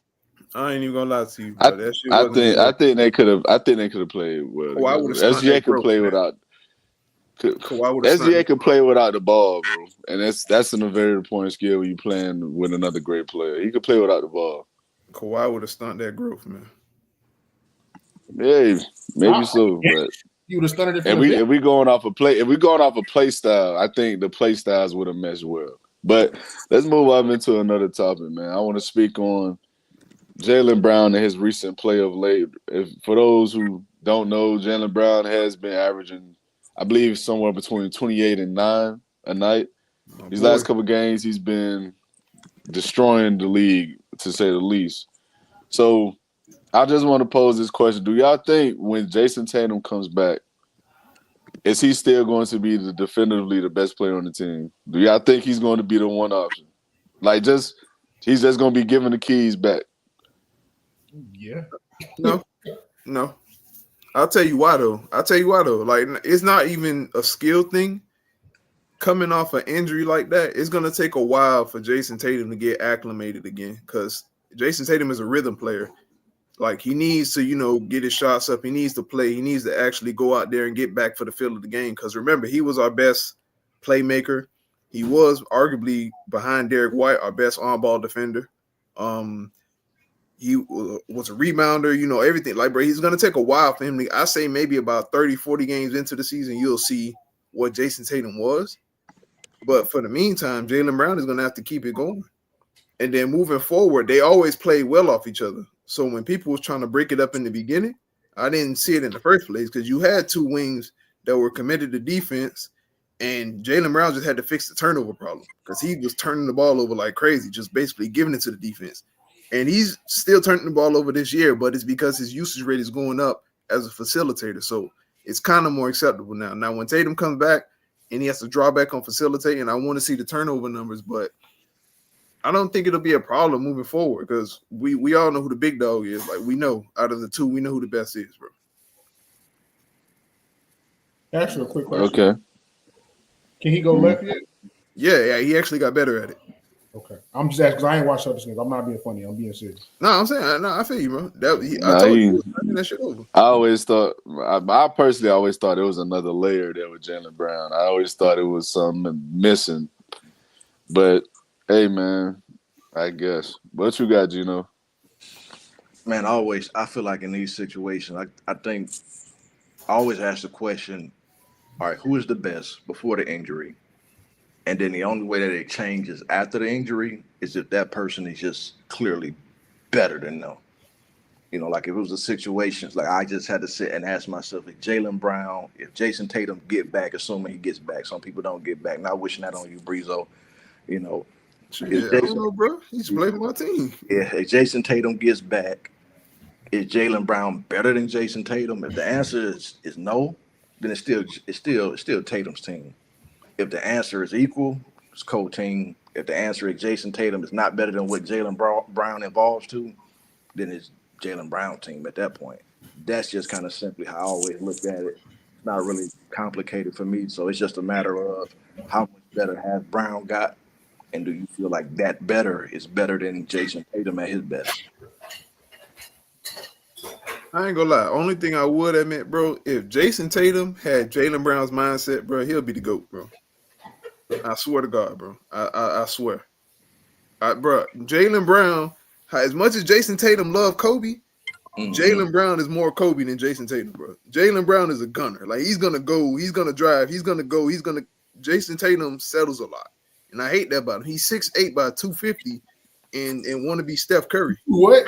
[SPEAKER 4] I ain't even gonna lie to you,
[SPEAKER 1] I
[SPEAKER 4] bro. That shit
[SPEAKER 1] I
[SPEAKER 4] wasn't
[SPEAKER 1] think
[SPEAKER 4] gonna
[SPEAKER 1] I
[SPEAKER 4] work.
[SPEAKER 1] think they could have played well
[SPEAKER 4] Kawhi would
[SPEAKER 1] together.
[SPEAKER 4] have stunned
[SPEAKER 1] SGA
[SPEAKER 4] that
[SPEAKER 1] could
[SPEAKER 4] growth,
[SPEAKER 1] play
[SPEAKER 4] man.
[SPEAKER 1] without
[SPEAKER 4] Kawhi would have stunned
[SPEAKER 1] SGA
[SPEAKER 4] that
[SPEAKER 1] could
[SPEAKER 4] growth.
[SPEAKER 1] play without the ball, bro. And that's an inverted point skill when you playing with another great player. He could play without the ball.
[SPEAKER 4] Kawhi would have stunned that growth, man.
[SPEAKER 1] Yeah, maybe so, but
[SPEAKER 3] You would have stunned it for
[SPEAKER 1] if
[SPEAKER 3] the bit.
[SPEAKER 1] we going off a play style, I think the play styles would have meshed well. But let's move up into another topic, man. I want to speak on Jaylen Brown and his recent play of late. For those who don't know, Jaylen Brown has been averaging, I believe, somewhere between 28 and 9 a night.
[SPEAKER 4] My
[SPEAKER 1] These
[SPEAKER 4] boy.
[SPEAKER 1] last couple of games, he's been destroying the league, to say the least. So I just want to pose this question. Do y'all think when Jason Tatum comes back, is he still going to be definitively the best player on the team? Do y'all think he's going to be the one option? Like, he's just going to be giving the keys back?
[SPEAKER 3] Yeah.
[SPEAKER 4] No. I'll tell you why though. Like, it's not even a skill thing. Coming off an injury like that, it's gonna take a while for Jason Tatum to get acclimated again. Because Jason Tatum is a rhythm player. Like, he needs to, get his shots up. He needs to play. He needs to actually go out there and get back for the feel of the game. Because remember, he was our best playmaker. He was arguably behind Derek White, our best on-ball defender. He was a rebounder, everything. Like, bro, he's going to take a while for him to, I say maybe about 30, 40 games into the season, you'll see what Jason Tatum was. But for the meantime, Jaylen Brown is going to have to keep it going. And then moving forward, they always played well off each other. So when people was trying to break it up in the beginning, I didn't see it in the first place because you had two wings that were committed to defense, and Jaylen Brown just had to fix the turnover problem because he was turning the ball over like crazy, just basically giving it to the defense. And he's still turning the ball over this year, but it's because his usage rate is going up as a facilitator. So it's kind of more acceptable now. Now, when Tatum comes back and he has to draw back on facilitating, I want to see the turnover numbers, but I don't think it'll be a problem moving forward because we all know who the big dog is. Like, we know out of the two, we know who the best is, bro.
[SPEAKER 3] Ask you a quick question.
[SPEAKER 1] Okay.
[SPEAKER 3] Can he go left yet?
[SPEAKER 4] Yeah, he actually got better at it.
[SPEAKER 3] Okay. I'm just asking because I ain't watched other games. I'm not being funny. I'm being serious.
[SPEAKER 4] No, I'm saying, I feel you, bro. I
[SPEAKER 1] Nah,
[SPEAKER 4] told you, he was turning that shit over.
[SPEAKER 1] I personally always thought it was another layer there with Jaylen Brown. I always thought it was something missing. But, hey, man, I guess. What you got, Gino?
[SPEAKER 2] Man, I feel like in these situations, I think I always ask the question, all right, who is the best before the injury? And then the only way that it changes after the injury is if that person is just clearly better than them. You know, like if it was a situation, like I just had to sit and ask myself, if Jaylen Brown, if Jason Tatum get back, assuming he gets back, some people don't get back. Not wishing that on you, Breezo. You know,
[SPEAKER 4] Shit, I don't know, bro. He's playing for my team.
[SPEAKER 2] Yeah, if Jason Tatum gets back, is Jaylen Brown better than Jason Tatum? If the answer is no, then it's still Tatum's team. If the answer is equal, it's Cole's team. If the answer is Jason Tatum is not better than what Jaylen Brown involves to, then it's Jaylen Brown's team at that point. That's just kind of simply how I always looked at it. It's not really complicated for me. So it's just a matter of how much better has Brown got, and do you feel like that better is better than Jason Tatum at his best?
[SPEAKER 4] I ain't gonna lie. Only thing I would admit, bro, if Jason Tatum had Jaylen Brown's mindset, bro, he'll be the GOAT, bro. I swear to God, bro. I swear. Bro, Jaylen Brown, as much as Jason Tatum loved Kobe, Jaylen Brown is more Kobe than Jason Tatum, bro. Jaylen Brown is a gunner. Like, he's gonna go, he's gonna drive, he's gonna go, Jason Tatum settles a lot. And I hate that about him. He's 6'8" by 250 and want to be Steph Curry.
[SPEAKER 3] What?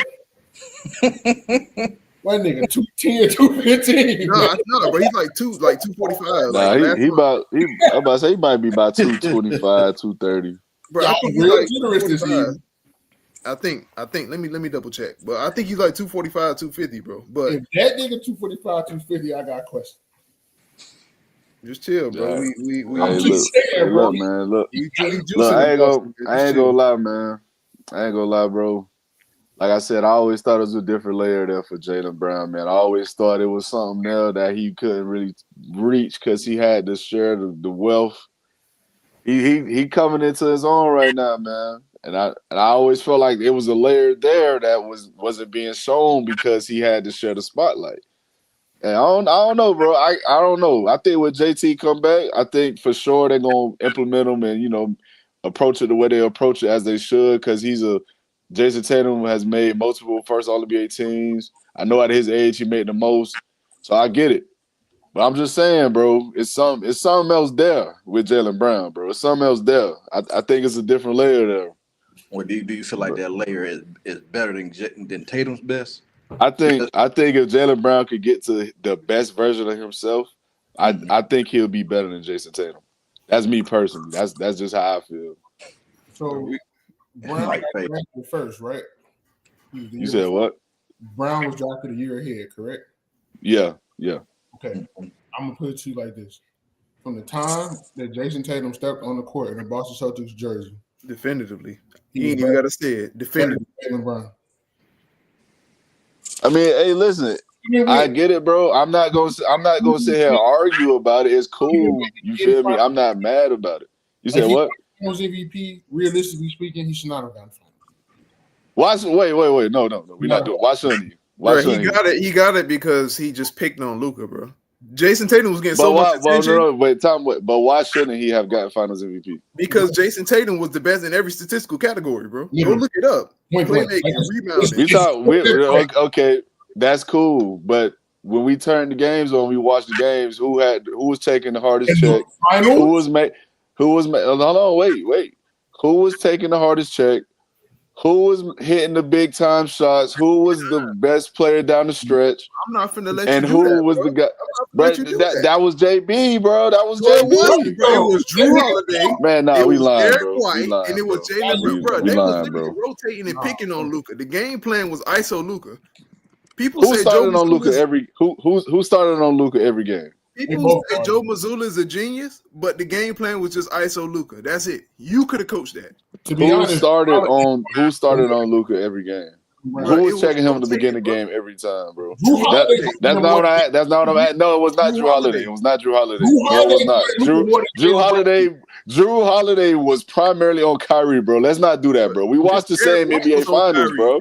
[SPEAKER 3] My nigga 210, 215.
[SPEAKER 4] No, bro. He's like 245.
[SPEAKER 1] Nah,
[SPEAKER 4] Like,
[SPEAKER 1] I'm about to say he might be about 225, 230.
[SPEAKER 4] Bro, I think he's like generous this year. I think. Let me double check. But I think he's like 245, 250, bro. But
[SPEAKER 3] if that nigga 245, 250, I got a question.
[SPEAKER 4] Just chill, bro.
[SPEAKER 1] Yeah.
[SPEAKER 3] I'm just saying, bro.
[SPEAKER 1] Look, man. Look, I ain't gonna lie, man. I ain't gonna lie, bro. Like I said, I always thought it was a different layer there for Jaylen Brown, man. I always thought it was something there that he couldn't really reach because he had to share the wealth. He coming into his own right now, man. And I always felt like it was a layer there that wasn't being shown because he had to share the spotlight. And I don't know, bro. I don't know. I think when JT come back, I think for sure they're gonna implement him and approach it the way they approach it as they should because Jason Tatum has made multiple first All-NBA teams. I know at his age he made the most, so I get it. But I'm just saying, bro, it's something else there with Jaylen Brown, bro. It's something else there. I think it's a different layer there.
[SPEAKER 2] Or do you feel like that layer is better than Tatum's best?
[SPEAKER 1] I think if Jaylen Brown could get to the best version of himself, I think he'll be better than Jason Tatum. That's me personally. That's just how I feel.
[SPEAKER 3] So Brown got drafted first, right?
[SPEAKER 1] You said what?
[SPEAKER 3] Brown was drafted a year ahead, correct?
[SPEAKER 1] Yeah.
[SPEAKER 3] Okay. I'm gonna put it to you like this: from the time that Jason Tatum stepped on the court in the Boston Celtics jersey,
[SPEAKER 4] definitively, he ain't even gotta say it. Definitively,
[SPEAKER 3] Jaylen Brown.
[SPEAKER 1] I mean, hey, listen, I get it, bro. I'm not gonna sit here and argue about it. It's cool. You feel me? I'm not mad about it. You said what?
[SPEAKER 3] Was MVP, realistically speaking, he should not have gotten
[SPEAKER 1] finals. Wait. No. We're not doing. Why shouldn't he?
[SPEAKER 4] He got it because he just picked on Luka, bro. Jason Tatum was getting so much attention.
[SPEAKER 1] But why shouldn't he have gotten Finals MVP?
[SPEAKER 4] Because Jason Tatum was the best in every statistical category, bro. Go look it up. Playmaking, rebounding.
[SPEAKER 1] Okay, that's cool. But when we turn the games on, we watch the games. Who was taking the hardest check? Who was hold on, wait. Who was taking the hardest check? Who was hitting the big time shots? Who was the best player down the stretch?
[SPEAKER 4] I'm not finna let
[SPEAKER 1] and
[SPEAKER 4] you do that. And
[SPEAKER 1] who was the guy? Bro, that was JB, bro. That was
[SPEAKER 4] JB.
[SPEAKER 1] It
[SPEAKER 4] was Drew Holiday.
[SPEAKER 1] Man, nah, we lying,
[SPEAKER 4] Derek
[SPEAKER 1] bro.
[SPEAKER 4] White, and it was Jaylen Brown. They
[SPEAKER 1] lying,
[SPEAKER 4] was rotating and picking on Luka. The game plan was ISO Luka.
[SPEAKER 1] Who started on Luka who started on Luka every game?
[SPEAKER 4] People say Joe Mazzulla is a genius, but the game plan was just ISO Luka. That's it. You could have coached that.
[SPEAKER 1] Who started on Luka every game? Who was checking him at the beginning of the game every time, bro? That's not what I. That's not what I'm at. No, it was not Drew Holiday. It was not Drew Holiday. No, it was not. Drew Holiday was primarily on Kyrie, bro. Let's not do that, bro. We watched the same NBA Finals, bro.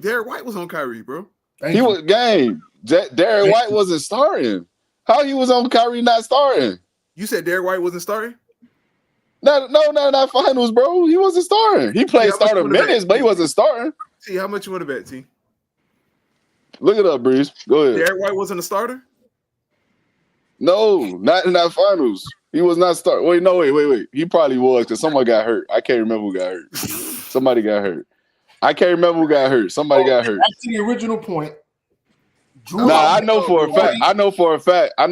[SPEAKER 4] Derek White was on Kyrie, bro.
[SPEAKER 1] He was game. Derek White wasn't starting. How he was on Kyrie not starting?
[SPEAKER 4] You said Derek White wasn't starting?
[SPEAKER 1] No, not finals, bro. He wasn't starting. He played starter minutes, but he wasn't starting.
[SPEAKER 4] T, how much you want to bet, T?
[SPEAKER 1] Look it up, Breeze. Go ahead.
[SPEAKER 4] Derek White wasn't a starter?
[SPEAKER 1] No, not in that finals. He was not starting. Wait. He probably was because someone got hurt. I can't remember who got hurt. Somebody got hurt. I can't remember who got hurt. Somebody got hurt.
[SPEAKER 3] Back to the original point. Drew,
[SPEAKER 1] Nah, I know for a fact. I know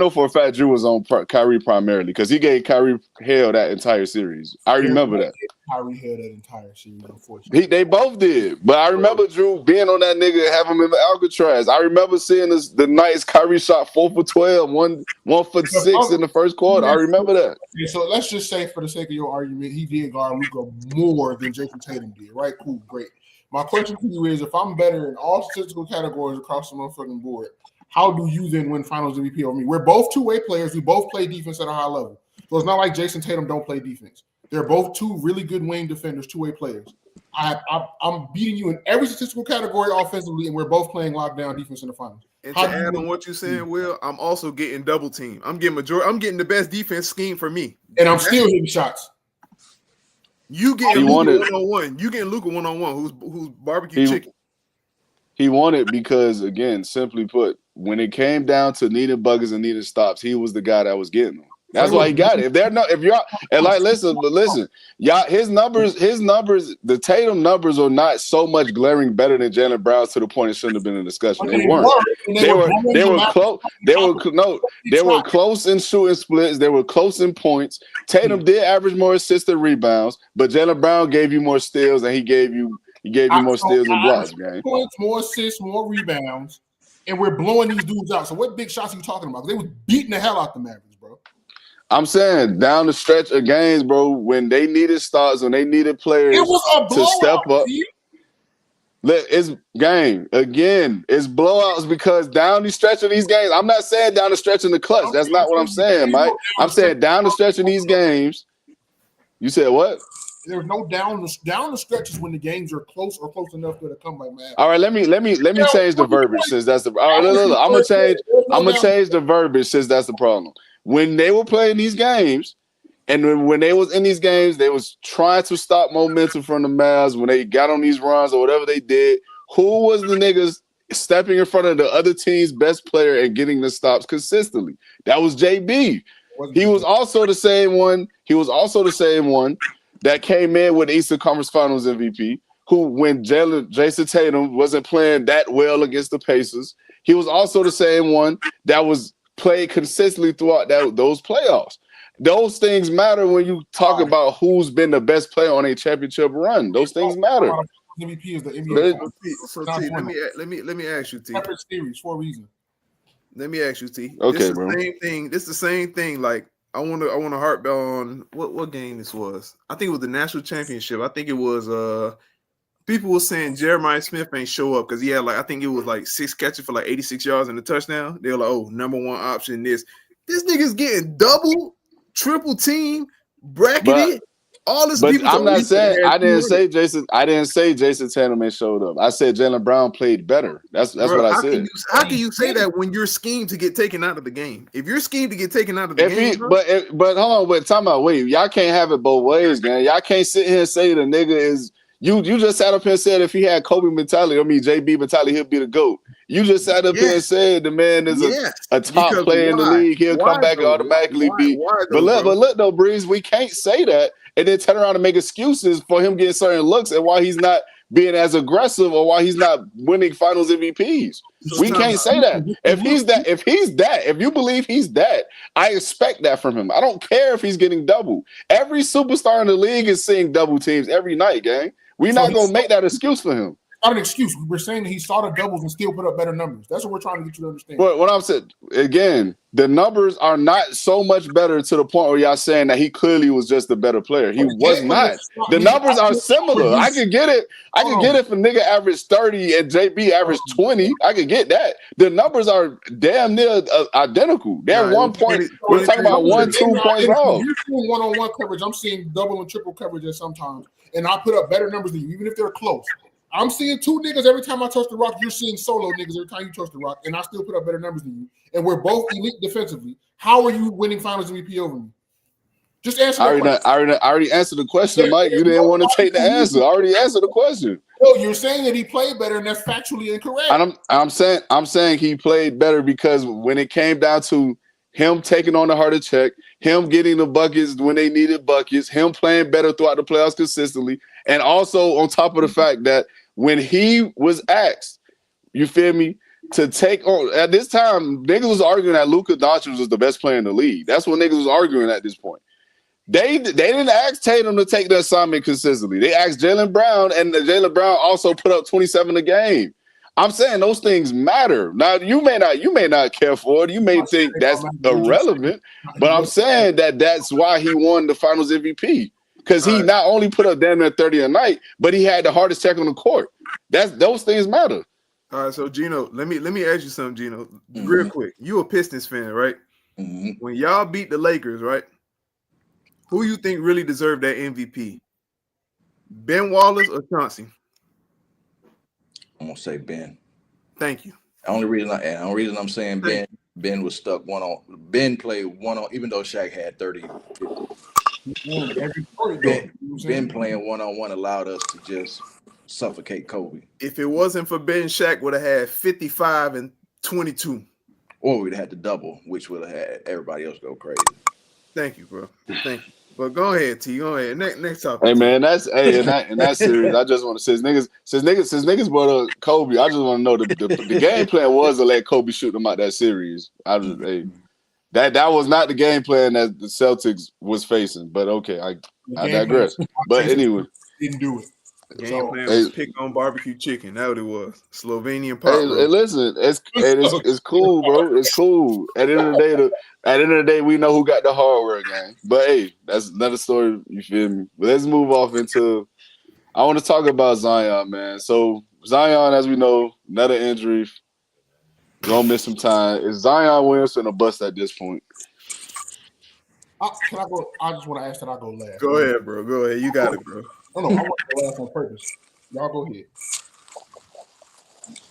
[SPEAKER 1] for a fact. Drew was on Kyrie primarily because he gave Kyrie hell that entire series. I remember that.
[SPEAKER 3] Kyrie held that entire series, unfortunately.
[SPEAKER 1] They both did, but I remember Drew being on that nigga and having him in the Alcatraz. I remember seeing the nights Kyrie shot 4 for 12, one for 6 in the first quarter. I remember that.
[SPEAKER 3] Okay, so let's just say, for the sake of your argument, he did guard Luka more than Jason Tatum did. Right? Cool, great. My question to you is, if I'm better in all statistical categories across the motherfucking board, how do you then win Finals MVP over me? We're both two-way players. We both play defense at a high level. So it's not like Jason Tatum don't play defense. They're both two really good wing defenders, two-way players. I'm beating you in every statistical category offensively, and we're both playing lockdown defense in the finals.
[SPEAKER 4] And to add on what you're saying, Will, I'm also getting double team. I'm getting the best defense scheme for me.
[SPEAKER 3] And I'm still hitting shots.
[SPEAKER 4] You getting Luka one-on-one. You getting Luka one-on-one. Who's barbecue chicken? He won it
[SPEAKER 1] because, again, simply put, when it came down to needing buckets and needing stops, he was the guy that was getting them. That's why he got it. Listen, y'all, his numbers, the Tatum numbers are not so much glaring better than Jaylen Brown's to the point it shouldn't have been a discussion. They weren't. They were close. They were close in shooting splits. They were close in points. Tatum did average more assists and rebounds, but Jaylen Brown gave you more steals and he gave you more steals and blocks, man.
[SPEAKER 3] Points, more assists, more rebounds, and we're blowing these dudes out. So what big shots are you talking about? They was beating the hell out the Mavericks, bro.
[SPEAKER 1] I'm saying down the stretch of games, bro, when they needed starts, when they needed players to step up. It's game. Again, it's blowouts because down the stretch of these games, I'm not saying down the stretch in the clutch. That's not what I'm saying, Mike. I'm saying down the stretch of these games. You said what?
[SPEAKER 3] There's no down the stretches when the games are close or close enough to come like man.
[SPEAKER 1] All right, let me change the verbiage since that's the. All right, look. I'm gonna change the verbiage since that's the problem. When they were playing these games, and when they was in these games, they was trying to stop momentum from the Mavs. When they got on these runs or whatever they did, who was the niggas stepping in front of the other team's best player and getting the stops consistently? That was JB. He was also the same one. That came in with the Eastern Conference Finals MVP, who, when Jason Tatum wasn't playing that well against the Pacers, he was also the same one that was played consistently throughout those playoffs. Those things matter when you talk about who's been the best player on a championship run. Those things matter.
[SPEAKER 3] MVP is the NBA.
[SPEAKER 4] So T, let me ask you, T.
[SPEAKER 3] Separate series for a reason.
[SPEAKER 4] Let me ask you, T.
[SPEAKER 1] Okay, bro.
[SPEAKER 4] This is the same thing. Like I want to harp on what game this was. I think it was the national championship. I think it was people were saying Jeremiah Smith ain't show up because he had I think it was 6 catches for 86 yards and a touchdown. They were like, oh, number one option. This nigga's getting double, triple team, bracketed. All this.
[SPEAKER 1] But I'm not saying I didn't say Jason Tatum ain't showed up. I said Jaylen Brown played better. That's what I said.
[SPEAKER 4] How can you say that when you're schemed to get taken out of the game? If you're schemed to get taken out of the game,
[SPEAKER 1] but hold on, talking about wait, y'all can't have it both ways, man. Y'all can't sit here and say the nigga is. You just sat up here and said if he had Kobe mentality, JB mentality, he'll be the GOAT. You just sat up here and said the man is a top player in the league. He'll come back and automatically be. But look though, Breeze, we can't say that and then turn around and make excuses for him getting certain looks and why he's not being as aggressive or why he's not winning Finals MVPs. We can't say that. If you believe he's that, I expect that from him. I don't care if he's getting double. Every superstar in the league is seeing double teams every night, gang. We're not going to make that excuse for him.
[SPEAKER 3] Not an excuse. We're saying that he saw the doubles and still put up better numbers. That's what we're trying to get you to understand.
[SPEAKER 1] But what I'm saying, again, the numbers are not so much better to the point where y'all saying that he clearly was just a better player. He was not. The numbers are similar. I could get it. I could get it if a nigga averaged 30 and JB averaged 20. I could get that. The numbers are damn near identical. They're 1 point. We're talking about 1-2 points off.
[SPEAKER 3] You're seeing one-on-one coverage. I'm seeing double and triple coverage at sometimes, and I put up better numbers than you, even if they're close. I'm seeing 2 niggas every time I touch the rock. You're seeing solo niggas every time you touch the rock, and I still put up better numbers than you. And we're both elite defensively. How are you winning Finals MVP over me? Just answer that question.
[SPEAKER 1] I already answered the question, Mike. You didn't want to take the answer. I already answered the question.
[SPEAKER 3] No, you're saying that he played better, and that's factually incorrect.
[SPEAKER 1] And I'm saying he played better because when it came down to him taking on the harder check, him getting the buckets when they needed buckets, him playing better throughout the playoffs consistently, and also on top of the fact that when he was asked, you feel me, to take on at this time, niggas was arguing that Luka Doncic was the best player in the league. That's what niggas was arguing at this point. They didn't ask Tatum to take the assignment consistently. They asked Jaylen Brown, and Jaylen Brown also put up 27 a game. I'm saying those things matter. Now you may not care for it. You may think that's irrelevant, but I'm saying that's why he won the Finals MVP, because he not only put up damn near 30 a night, but he had the hardest check on the court. Those things matter.
[SPEAKER 4] All right, so Gino, let me ask you something, Gino, real quick. You a Pistons fan, right? When y'all beat the Lakers, right? Who you think really deserved that MVP? Ben Wallace or Chauncey?
[SPEAKER 2] I'm gonna say Ben.
[SPEAKER 4] Thank you.
[SPEAKER 2] The only reason I'm saying Ben was stuck one on. Ben played one on, even though Shaq had 30. Ben playing one-on-one allowed us to just suffocate Kobe.
[SPEAKER 4] If it wasn't for Ben, Shaq would have had 55 and 22.
[SPEAKER 2] Or we'd have had to double, which would have had everybody else go crazy.
[SPEAKER 4] Thank you, bro. Thank you. But go ahead, T. Go ahead. Next topic.
[SPEAKER 1] Hey man, in that series, I just want to say, since niggas brought up Kobe, I just want to know the game plan was to let Kobe shoot them out that series. That was not the game plan that the Celtics was facing. But okay, I digress. But anyway,
[SPEAKER 3] didn't do it.
[SPEAKER 4] Game plan was pick on barbecue chicken. That's what it was. Slovenian pop.
[SPEAKER 1] Hey, listen, it's cool, bro. It's cool. At the end of the day, we know who got the hardware game. But hey, that's another story. You feel me? But let's move off into. I want to talk about Zion, man. So Zion, as we know, another injury. Gonna miss some time. Is Zion Williamson a bust at this point?
[SPEAKER 3] Can I go? I just want to ask that I go last.
[SPEAKER 4] Go ahead, bro. Go ahead. You got it, bro.
[SPEAKER 3] No, I want to go last on purpose. Y'all go ahead.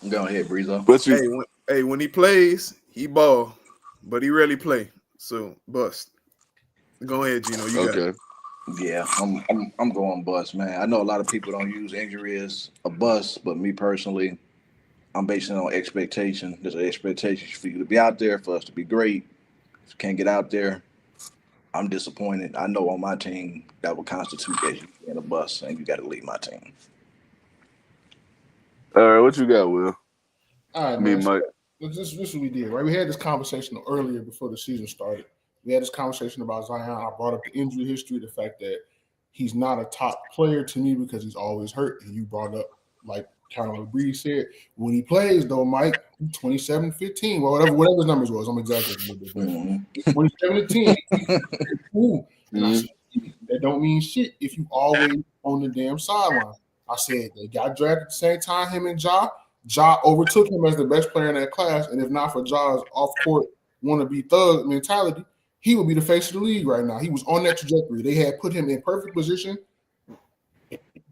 [SPEAKER 2] Go ahead, Breezo.
[SPEAKER 4] When he plays, he ball, but he rarely play. So bust. Go ahead, Gino. You got it.
[SPEAKER 2] Yeah, I'm going bust, man. I know a lot of people don't use injury as a bust, but me personally, I'm basing it on expectation. There's an expectation for you to be out there, for us to be great. If you can't get out there, I'm disappointed. I know on my team that would constitute as you being a bust, and you got to leave my team.
[SPEAKER 1] All right, what you got, Will?
[SPEAKER 3] All right,
[SPEAKER 1] man. Mike.
[SPEAKER 3] This is what we did, right? We had this conversation earlier before the season started. We had this conversation about Zion. I brought up the injury history, the fact that he's not a top player to me because he's always hurt. And you brought up, like kind of like Bree said, when he plays, though, Mike, 27-15, well, whatever his numbers was. I'm exaggerating. 27-10, cool. And I said, that don't mean shit if you always on the damn sideline. I said they got drafted at the same time, him and Ja. Ja overtook him as the best player in that class, and if not for Ja's off-court wannabe thug mentality, he would be the face of the league right now. He was on that trajectory. They had put him in perfect position,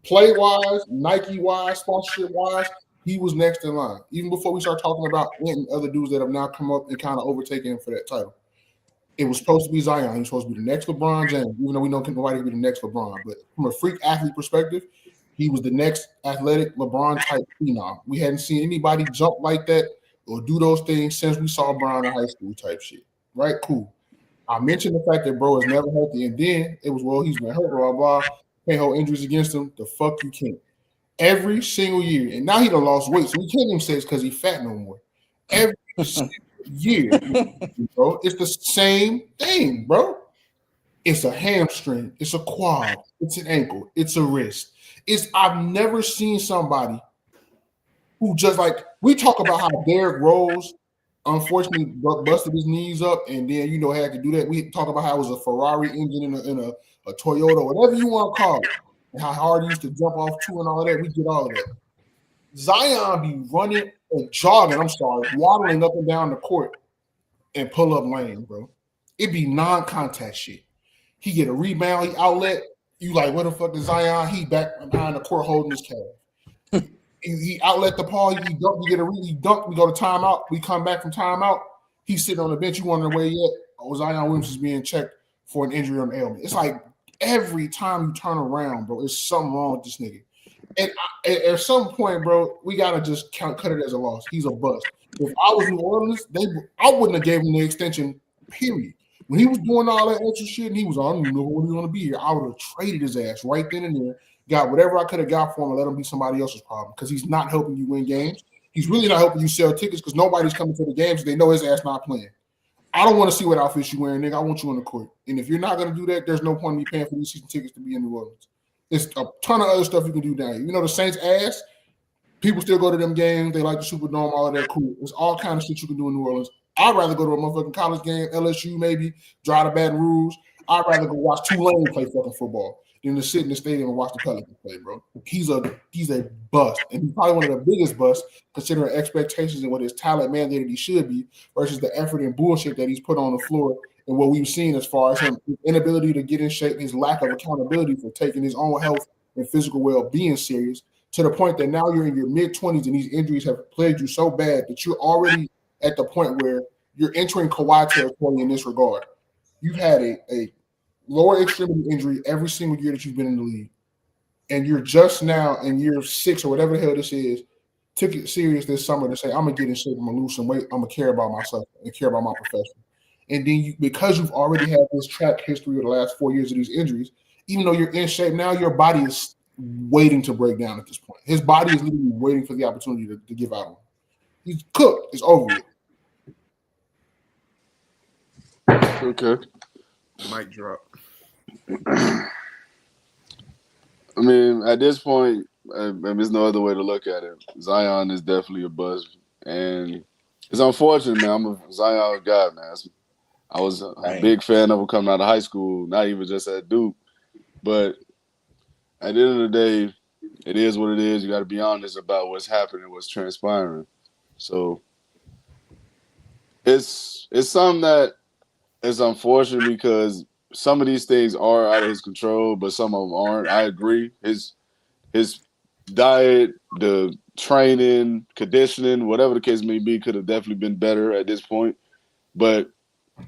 [SPEAKER 3] play-wise, Nike-wise, sponsorship-wise. He was next in line. Even before we start talking about other dudes that have now come up and kind of overtaken him for that title. It was supposed to be Zion. He was supposed to be the next LeBron James, even though we know nobody can be the next LeBron. But from a freak athlete perspective, he was the next athletic LeBron-type phenom. We hadn't seen anybody jump like that or do those things since we saw Bron in high school type shit. Right? Cool. I mentioned the fact that bro is never healthy, and then it was, well, he's been hurt, blah, blah, blah. Can't hold injuries against him. The fuck you can't. Every single year. And now he done lost weight, so we can't even say it's because he's fat no more. Every single year, bro, it's the same thing, bro. It's a hamstring. It's a quad. It's an ankle. It's a wrist. I've never seen somebody who just like, we talk about how Derrick Rose unfortunately busted his knees up and then, had to do that. We talk about how it was a Ferrari engine in a Toyota, whatever you want to call it, and how hard he used to jump off too and all of that. We get all of that. Zion be running and jogging, waddling up and down the court and pull up lane, bro. It be non-contact shit. He get a rebound, he outlet. You like, what the fuck is Zion? He back behind the court holding his calf. He outlet the ball. He dunk. We get a really dunk. We go to timeout. We come back from timeout. He's sitting on the bench. You wondering where yet? Zion Williams is being checked for an injury on the ailment. It's like every time you turn around, bro, there's something wrong with this nigga. And at some point, bro, we gotta just cut it as a loss. He's a bust. If I was New Orleans, I wouldn't have gave him the extension. Period. When he was doing all that extra shit and he was, I don't even know when he was going to be here, I would have traded his ass right then and there got whatever I could have got for him and let him be somebody else's problem because he's not helping you win games. He's really not helping you sell tickets because nobody's coming to the games. They know his ass not playing. I don't want to see what outfits you wearing, nigga. I want you on the court. And if you're not going to do that, there's no point in me paying for these season tickets to be in New Orleans. There's a ton of other stuff you can do down here. You know, the Saints ass, people still go to them games. They like the Superdome, all of that cool. There's all kind of shit you can do in New Orleans. I'd rather go to a motherfucking college game, LSU maybe, drive to Baton Rouge. I'd rather go watch Tulane play fucking football than to sit in the stadium and watch the Pelicans play, bro. He's a bust. And he's probably one of the biggest busts considering expectations and what his talent mandated he should be versus the effort and bullshit that he's put on the floor and what we've seen as far as his inability to get in shape, his lack of accountability for taking his own health and physical well-being serious to the point that now you're in your mid-20s and these injuries have plagued you so bad that you're already at the point where you're entering Kawhi territory in this regard. You've had a lower extremity injury every single year that you've been in the league. And you're just now in year 6 or whatever the hell this is, took it serious this summer to say, I'm going to get in shape, I'm going to lose some weight, I'm going to care about myself and care about my profession. And then because you've already had this track history of the last 4 years of these injuries, even though you're in shape now, your body is waiting to break down at this point. His body is literally waiting for the opportunity to give out on him. He's cooked. It's over with.
[SPEAKER 1] Okay.
[SPEAKER 4] Mic drop.
[SPEAKER 1] I mean, at this point, there's no other way to look at it. Zion is definitely a buzz, and it's unfortunate, man. I'm a Zion guy, man. I was a big fan of him coming out of high school, not even just at Duke. But at the end of the day, it is what it is. You got to be honest about what's happening, what's transpiring. So it's something that is unfortunate because some of these things are out of his control, but some of them aren't. I agree. His diet, the training, conditioning, whatever the case may be, could have definitely been better at this point. But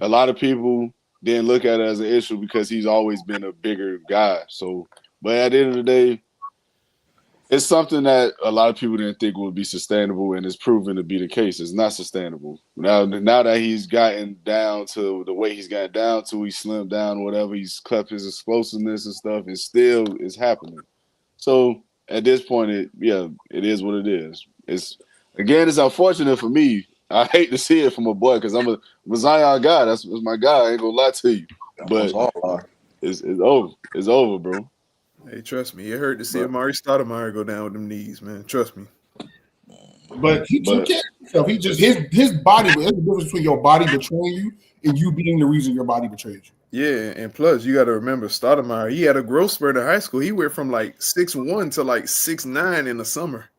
[SPEAKER 1] a lot of people didn't look at it as an issue because he's always been a bigger guy. So, but at the end of the day, it's something that a lot of people didn't think would be sustainable, and it's proven to be the case. It's not sustainable. Now that he's gotten down to the way he's gotten down to, he's slimmed down, whatever, he's cut his explosiveness and stuff, it still is happening. So at this point, it is what it is. It's unfortunate for me. I hate to see it from a boy because I'm a Zion guy. That's my guy. I ain't gonna lie to you. But it's over. It's over, bro.
[SPEAKER 4] Hey, trust me, it hurt to see Amari Stoudemire go down with them knees, man. Trust me.
[SPEAKER 3] But he took care of himself. He just his body. There's a difference between your body betraying you and you being the reason your body betrayed you.
[SPEAKER 4] Yeah, and plus you got to remember Stoudemire. He had a growth spurt in high school. He went from like 6'1" to like 6'9" in the summer.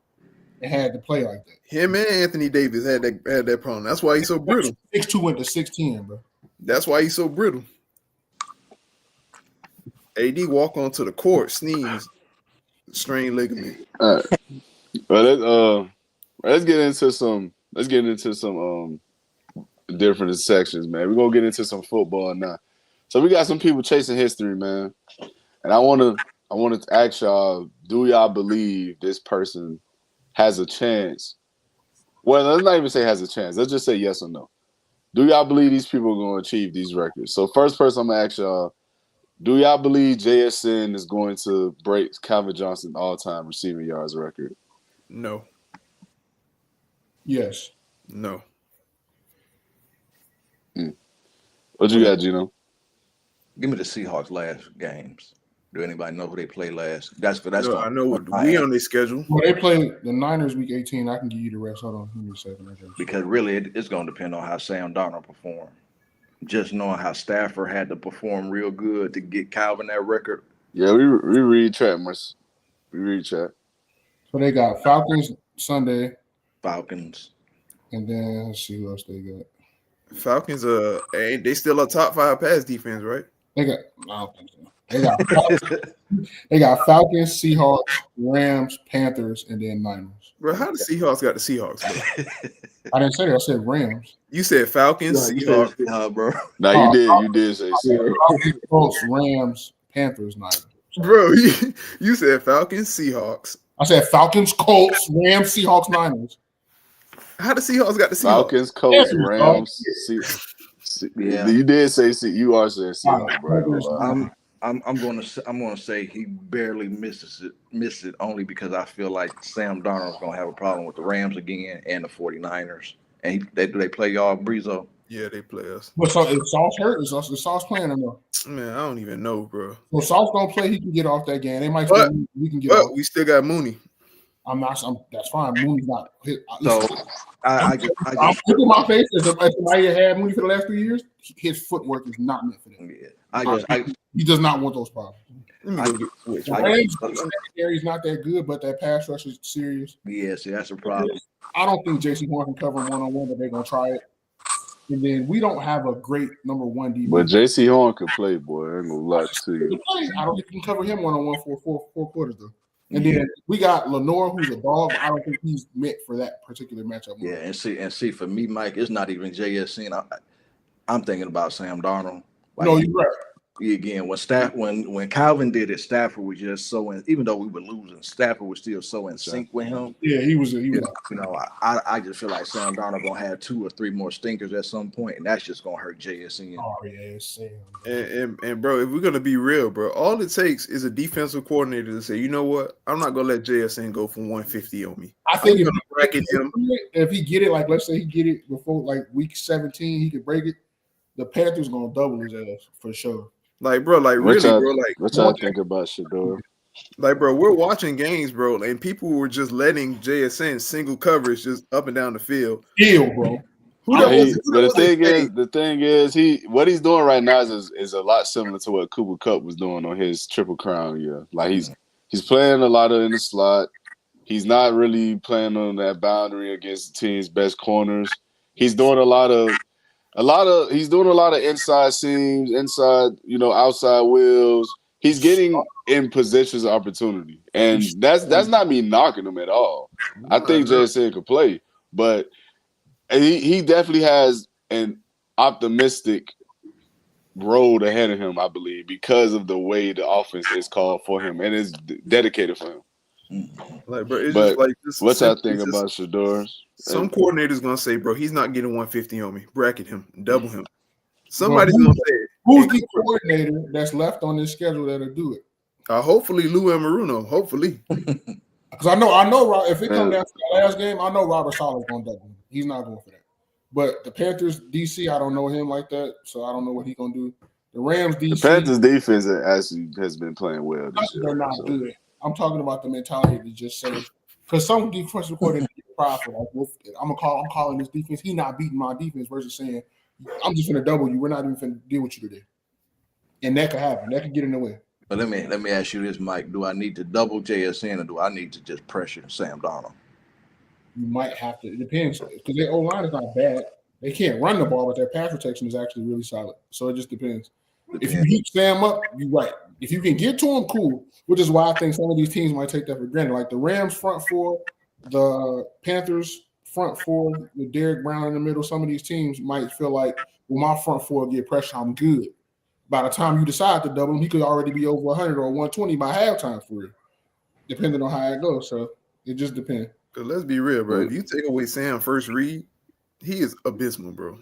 [SPEAKER 3] It had to play like that.
[SPEAKER 4] Him and Anthony Davis had that problem. That's why he's so brittle.
[SPEAKER 3] 6'2" went to 6'10", bro.
[SPEAKER 4] That's why he's so brittle. AD walk onto the court, sneeze, strained ligament.
[SPEAKER 1] All right. Well, let's get into some different sections, man. We're gonna get into some football now. So we got some people chasing history, man. And I wanna ask y'all, do y'all believe this person has a chance? Well, let's not even say has a chance. Let's just say yes or no. Do y'all believe these people are gonna achieve these records? So first person I'm gonna ask y'all, do y'all believe JSN is going to break Calvin Johnson's all-time receiving yards record?
[SPEAKER 4] No.
[SPEAKER 3] Yes.
[SPEAKER 4] No.
[SPEAKER 1] What you got, Gino?
[SPEAKER 2] Give me the Seahawks last games. Do anybody know who they play last? That's
[SPEAKER 4] no, I know we on their schedule.
[SPEAKER 3] Well, they play the Niners week 18. I can give you the rest. Hold on, give me a second.
[SPEAKER 2] Because really, it's going to depend on how Sam Darnold perform. Just knowing how Stafford had to perform real good to get Calvin that record.
[SPEAKER 1] Yeah, we read chat, Merce. We read chat.
[SPEAKER 3] So they got Falcons Sunday.
[SPEAKER 2] Falcons.
[SPEAKER 3] And then let's see who else they got.
[SPEAKER 4] Falcons they still a top 5 pass defense, right?
[SPEAKER 3] I don't think so. They got Falcons, Seahawks, Rams, Panthers, and then Niners.
[SPEAKER 4] Bro, how the Seahawks got the Seahawks, bro?
[SPEAKER 3] I didn't say that. I said Rams.
[SPEAKER 4] You said Falcons, Seahawks.
[SPEAKER 2] Bro.
[SPEAKER 1] No, you did say Seahawks.
[SPEAKER 3] Falcons, Rams, Panthers, Niners.
[SPEAKER 4] Bro, you said Falcons, Seahawks.
[SPEAKER 3] I said Falcons, Colts, Rams, Seahawks, Niners.
[SPEAKER 4] How the Seahawks got the Seahawks?
[SPEAKER 1] Falcons, Colts, Rams, Seahawks. Yeah. You did say you are saying Seahawks, bro.
[SPEAKER 2] I'm gonna say he barely missed it only because I feel like Sam Darnold's gonna have a problem with the Rams again and the 49ers. And they play y'all Breezo?
[SPEAKER 4] Yeah, they play us.
[SPEAKER 3] But so if Sauce hurt, is Sauce playing or no?
[SPEAKER 4] Man, I don't even know, bro.
[SPEAKER 3] So Sauce don't play, he can get off that game. They might
[SPEAKER 4] But-
[SPEAKER 3] say we can get
[SPEAKER 4] But
[SPEAKER 3] off.
[SPEAKER 4] we still got Mooney.
[SPEAKER 3] That's fine. Mooney's not.
[SPEAKER 2] So I
[SPEAKER 3] I'm
[SPEAKER 2] just
[SPEAKER 3] looking my face as somebody that had Mooney for the last 3 years. His footwork is not meant for that.
[SPEAKER 2] yeah,
[SPEAKER 3] He does not want those problems.
[SPEAKER 4] Let me go get switch.
[SPEAKER 3] The Rams secondary is not that good, but that pass rush is serious.
[SPEAKER 2] yeah, see, that's a problem.
[SPEAKER 3] I don't think J.C. Horn can cover him one-on-one, but they're gonna try it. And then we don't have a great number one DB.
[SPEAKER 1] But J.C. Horn can play, boy. I ain't gonna lie to you.
[SPEAKER 3] I don't think he can cover him one-on-one for four quarters though. And then we got Lenore, who's a dog. I don't think he's meant for that particular matchup.
[SPEAKER 2] Yeah, and see, for me, Mike, it's not even JSN. I'm thinking about Sam Darnold. Like,
[SPEAKER 3] No, you're right.
[SPEAKER 2] Again, when Calvin did it, Stafford was just so in. Even though we were losing, Stafford was still so in sync with him.
[SPEAKER 3] Yeah, he was.
[SPEAKER 2] You know, I just feel like Sam Darnold gonna have 2 or 3 more stinkers at some point, and that's just gonna hurt JSN.
[SPEAKER 3] Oh yeah, Sam.
[SPEAKER 4] And bro, if we're gonna be real, bro, all it takes is a defensive coordinator to say, you know what, I'm not gonna let JSN go from 150 on me.
[SPEAKER 3] I think
[SPEAKER 4] if
[SPEAKER 3] he get it, like let's say he get it before like week 17, he could break it. The Panthers gonna double his ass for sure.
[SPEAKER 4] Like, bro, like
[SPEAKER 1] What
[SPEAKER 4] really,
[SPEAKER 1] y'all-
[SPEAKER 4] bro, like
[SPEAKER 1] What y'all think about Shador?
[SPEAKER 4] Like, bro, we're watching games, bro, and people were just letting JSN single coverage just up and down the field.
[SPEAKER 3] Deal, bro.
[SPEAKER 1] But the thing is, what he's doing right now is a lot similar to what Cooper Kupp was doing on his Triple Crown year. Like he's playing a lot of in the slot. He's not really playing on that boundary against the team's best corners. He's doing a lot of inside seams, inside, outside wheels. He's getting in positions of opportunity. And that's not me knocking him at all. I think JSN could play, but he definitely has an optimistic road ahead of him, I believe, because of the way the offense is called for him and is dedicated for him.
[SPEAKER 4] Like, bro,
[SPEAKER 1] what's that thing about Shador?
[SPEAKER 4] Some coordinator's gonna say, bro, he's not getting 150 on me. Bracket him, double him. Somebody's gonna say it.
[SPEAKER 3] Who's the coordinator that's left on this schedule that'll do it?
[SPEAKER 4] Hopefully Lou Amaruno. Hopefully,
[SPEAKER 3] because I know if it comes down to the last game, I know Robert Sala's gonna double him. He's not going for that. But the Panthers DC, I don't know him like that, so I don't know what he's gonna do. The Rams DC,
[SPEAKER 1] the Panthers defense actually has been playing well this year.
[SPEAKER 3] They're not good. I'm talking about the mentality to just say, because some defensive coordinators get prideful. Like, I'm calling this defense. He not beating my defense versus saying, I'm just gonna double you. We're not even gonna deal with you today. And that could happen. That could get in the way.
[SPEAKER 2] But let me ask you this, Mike. Do I need to double JSN or do I need to just pressure Sam Darnold?
[SPEAKER 3] You might have to. It depends, because their O-line is not bad. They can't run the ball, but their pass protection is actually really solid. So it just depends. If you heat Sam up, you're right. If you can get to him, cool. Which is why I think some of these teams might take that for granted. Like the Rams front four, the Panthers front four with Derek Brown in the middle. Some of these teams might feel like, well, my front four get pressure, I'm good. By the time you decide to double him, he could already be over 100 or 120 by halftime for you, depending on how it goes. So it just depends.
[SPEAKER 4] Because let's be real, bro. If you take away Sam first read, he is abysmal, bro.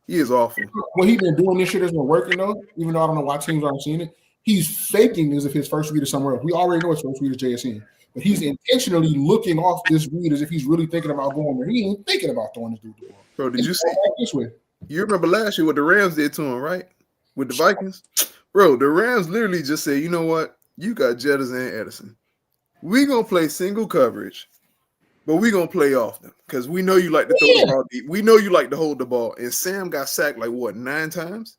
[SPEAKER 4] He is awful.
[SPEAKER 3] What he's been doing this shit has been working, though, even though I don't know why teams aren't seeing it. He's faking as if his first read is somewhere else. We already know his first read is JSN. But he's intentionally looking off this read as if he's really thinking about going there. He ain't thinking about throwing this dude the ball.
[SPEAKER 4] Bro, did you see
[SPEAKER 3] this way?
[SPEAKER 4] You remember last year what the Rams did to him, right? With the Vikings? Bro, the Rams literally just said, you know what? You got Jettas and Edison. We're going to play single coverage, but we're going to play off them because we know you like to throw the ball deep. We know you like to hold the ball. And Sam got sacked like, what, 9 times?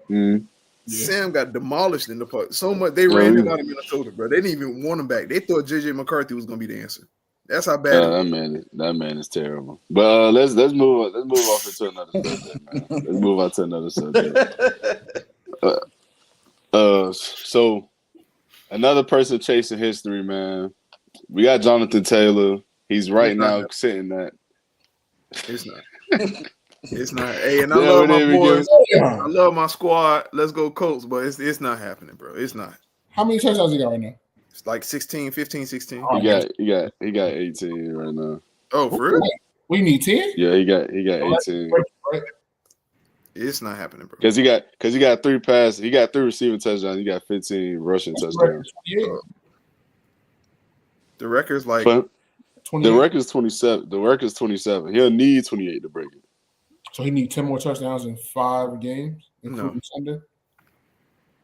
[SPEAKER 1] Mm-hmm.
[SPEAKER 4] Yeah. Sam got demolished in the part. So much they ran him out of Minnesota, bro. They didn't even want him back. They thought JJ McCarthy was going to be the answer. That's how bad
[SPEAKER 1] that man is terrible. But let's move off into another subject, man. Let's move on to another subject. So another person chasing history, man. We got Jonathan Taylor. He's right now sitting at.
[SPEAKER 4] It's not. It's not. Hey, and I love my boys. I love my squad. Let's go Colts, but it's not happening, bro. It's not.
[SPEAKER 3] How many touchdowns he got right now?
[SPEAKER 4] It's like 16, 15, 16.
[SPEAKER 1] He got 18 right now.
[SPEAKER 4] Oh, for real?
[SPEAKER 3] We need 10?
[SPEAKER 1] Yeah, he got 18.
[SPEAKER 3] Right.
[SPEAKER 4] It's not happening, bro.
[SPEAKER 1] Because he got 3 passes. He got 3 receiving touchdowns. He got 15 rushing touchdowns.
[SPEAKER 4] The record's like
[SPEAKER 1] The record's 27. The record's 27. He'll need 28 to break it.
[SPEAKER 3] So he needs 10 more touchdowns in 5 games, including Sunday?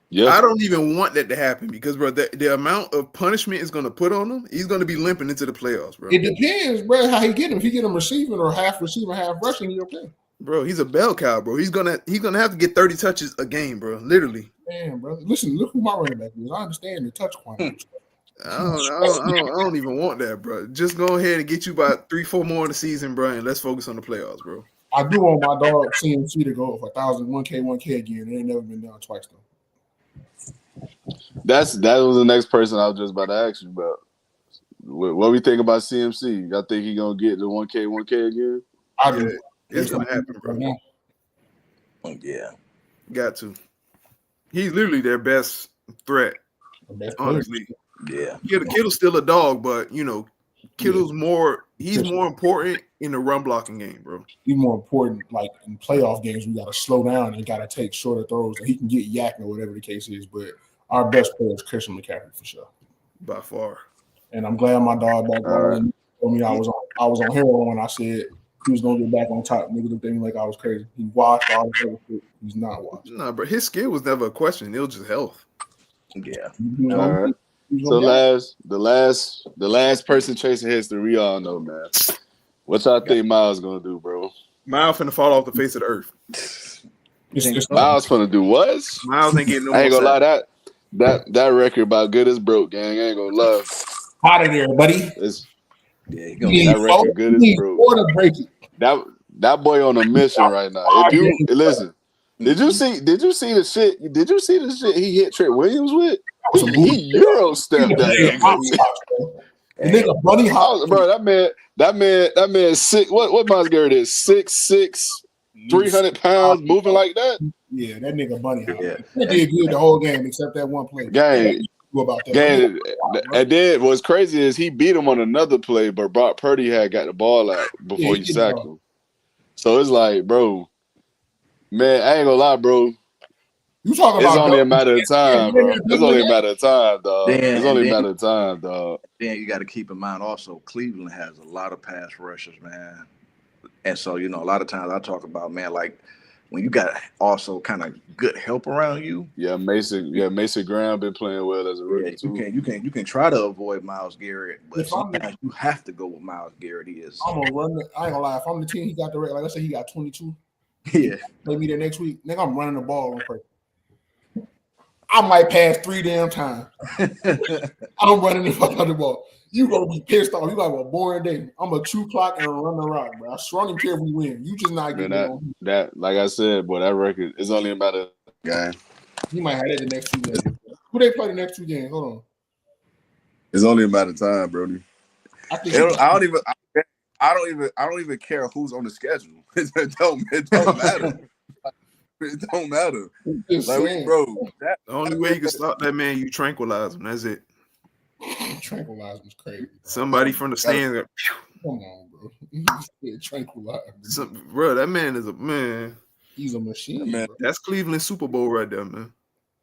[SPEAKER 1] Yeah.
[SPEAKER 4] I don't even want that to happen because, bro, the amount of punishment is going to put on him, he's going to be limping into the playoffs, bro.
[SPEAKER 3] It depends, bro, how he get him. If he get him receiving or half receiving, half rushing, he okay.
[SPEAKER 4] Bro, he's a bell cow, bro. He's gonna have to get 30 touches a game, bro. Literally.
[SPEAKER 3] Man, bro. Listen, look who my running back is. I understand the touch quantity.
[SPEAKER 4] I don't even want that, bro. Just go ahead and get you about 3-4 more in the season, bro, and let's focus on the playoffs, bro.
[SPEAKER 3] I do want my dog CMC to go for 1,000, 1K again. It ain't never been done twice though.
[SPEAKER 1] That was the next person I was just about to ask you about. What we think about CMC? Y'all think he gonna get the 1K again?
[SPEAKER 3] I do.
[SPEAKER 4] It's gonna happen, bro.
[SPEAKER 2] Yeah,
[SPEAKER 4] got to. He's literally their best threat. Honestly,
[SPEAKER 2] yeah.
[SPEAKER 4] Kittle's still a dog, but Kittle's more. He's more important in the run blocking game, bro.
[SPEAKER 3] He's more important, like in playoff games. We got to slow down and got to take shorter throws, and he can get yak or whatever the case is. But our best player is Christian McCaffrey for sure,
[SPEAKER 4] by far.
[SPEAKER 3] And I'm glad my dog back on. Told me I was on heroin when I said he was gonna get back on top. Niggas looked at me like I was crazy. He watched all the other shit. He's not watching.
[SPEAKER 4] Nah, but his skill was never a question. It was just health.
[SPEAKER 2] Yeah.
[SPEAKER 1] All right. So the last person chasing history, we all know, man. What y'all think Miles gonna do, bro?
[SPEAKER 4] Miles finna fall off the face of the earth.
[SPEAKER 1] Miles finna do what?
[SPEAKER 4] Miles ain't getting no.
[SPEAKER 1] I ain't gonna lie, that record about good as broke, gang. I ain't gonna lie.
[SPEAKER 3] Out of there, buddy.
[SPEAKER 1] That record good as broke.
[SPEAKER 3] Break it.
[SPEAKER 1] That boy on a mission right now. If you listen, did you see the shit? Did you see the shit he hit Trent Williams with? He Euro stepped that
[SPEAKER 3] nigga bunny hop,
[SPEAKER 1] bro. That man sick. What Miles Garrett is 6'6", 300 pounds, moving like that.
[SPEAKER 3] Yeah, that nigga bunny hop. He did good the whole game except that one play.
[SPEAKER 1] And then what's crazy is he beat him on another play, but Brock Purdy had got the ball out before he sacked him. So it's like, bro, man, I ain't gonna lie, bro.
[SPEAKER 3] You talking
[SPEAKER 1] it's
[SPEAKER 3] about
[SPEAKER 1] only a matter of time, bro. It's only a matter of time, dog. It's only a matter of time, dog.
[SPEAKER 2] Then you got to keep in mind also, Cleveland has a lot of pass rushers, man. And so, a lot of times I talk about, man, like when you got also kind of good help around you.
[SPEAKER 1] Yeah, Mason Graham been playing well as a rookie too.
[SPEAKER 2] You can try to avoid Myles Garrett, but sometimes you have to go with Myles Garrett.
[SPEAKER 3] I'm gonna run. I ain't gonna lie. If I'm the team, he got the record. Like let's say he got 22.
[SPEAKER 2] Yeah.
[SPEAKER 3] Play me there next week. Nigga, I'm running the ball on purpose. I might pass 3 damn times. I'm running the fuck out the ball. You gonna be pissed off. You got a boring day. I'm a 2 clock and run the rock, bro. I sure don't care if we win. You just not getting on.
[SPEAKER 1] That, like I said, boy, that record is only a matter of game.
[SPEAKER 3] He might have that the next 2 games. Who they play the next 2 games? Hold on.
[SPEAKER 1] It's only a matter of time, Brody. I don't even care who's on the schedule. It don't matter. It don't matter. Like, bro,
[SPEAKER 4] the only way you can stop that man, you tranquilize him. That's it.
[SPEAKER 3] Tranquilize him is crazy. Bro.
[SPEAKER 4] Somebody from the stands.
[SPEAKER 3] Come on, bro. Tranquilize.
[SPEAKER 4] Bro, that man is a man.
[SPEAKER 3] He's a machine.
[SPEAKER 4] Man, that's Cleveland Super Bowl right there, man.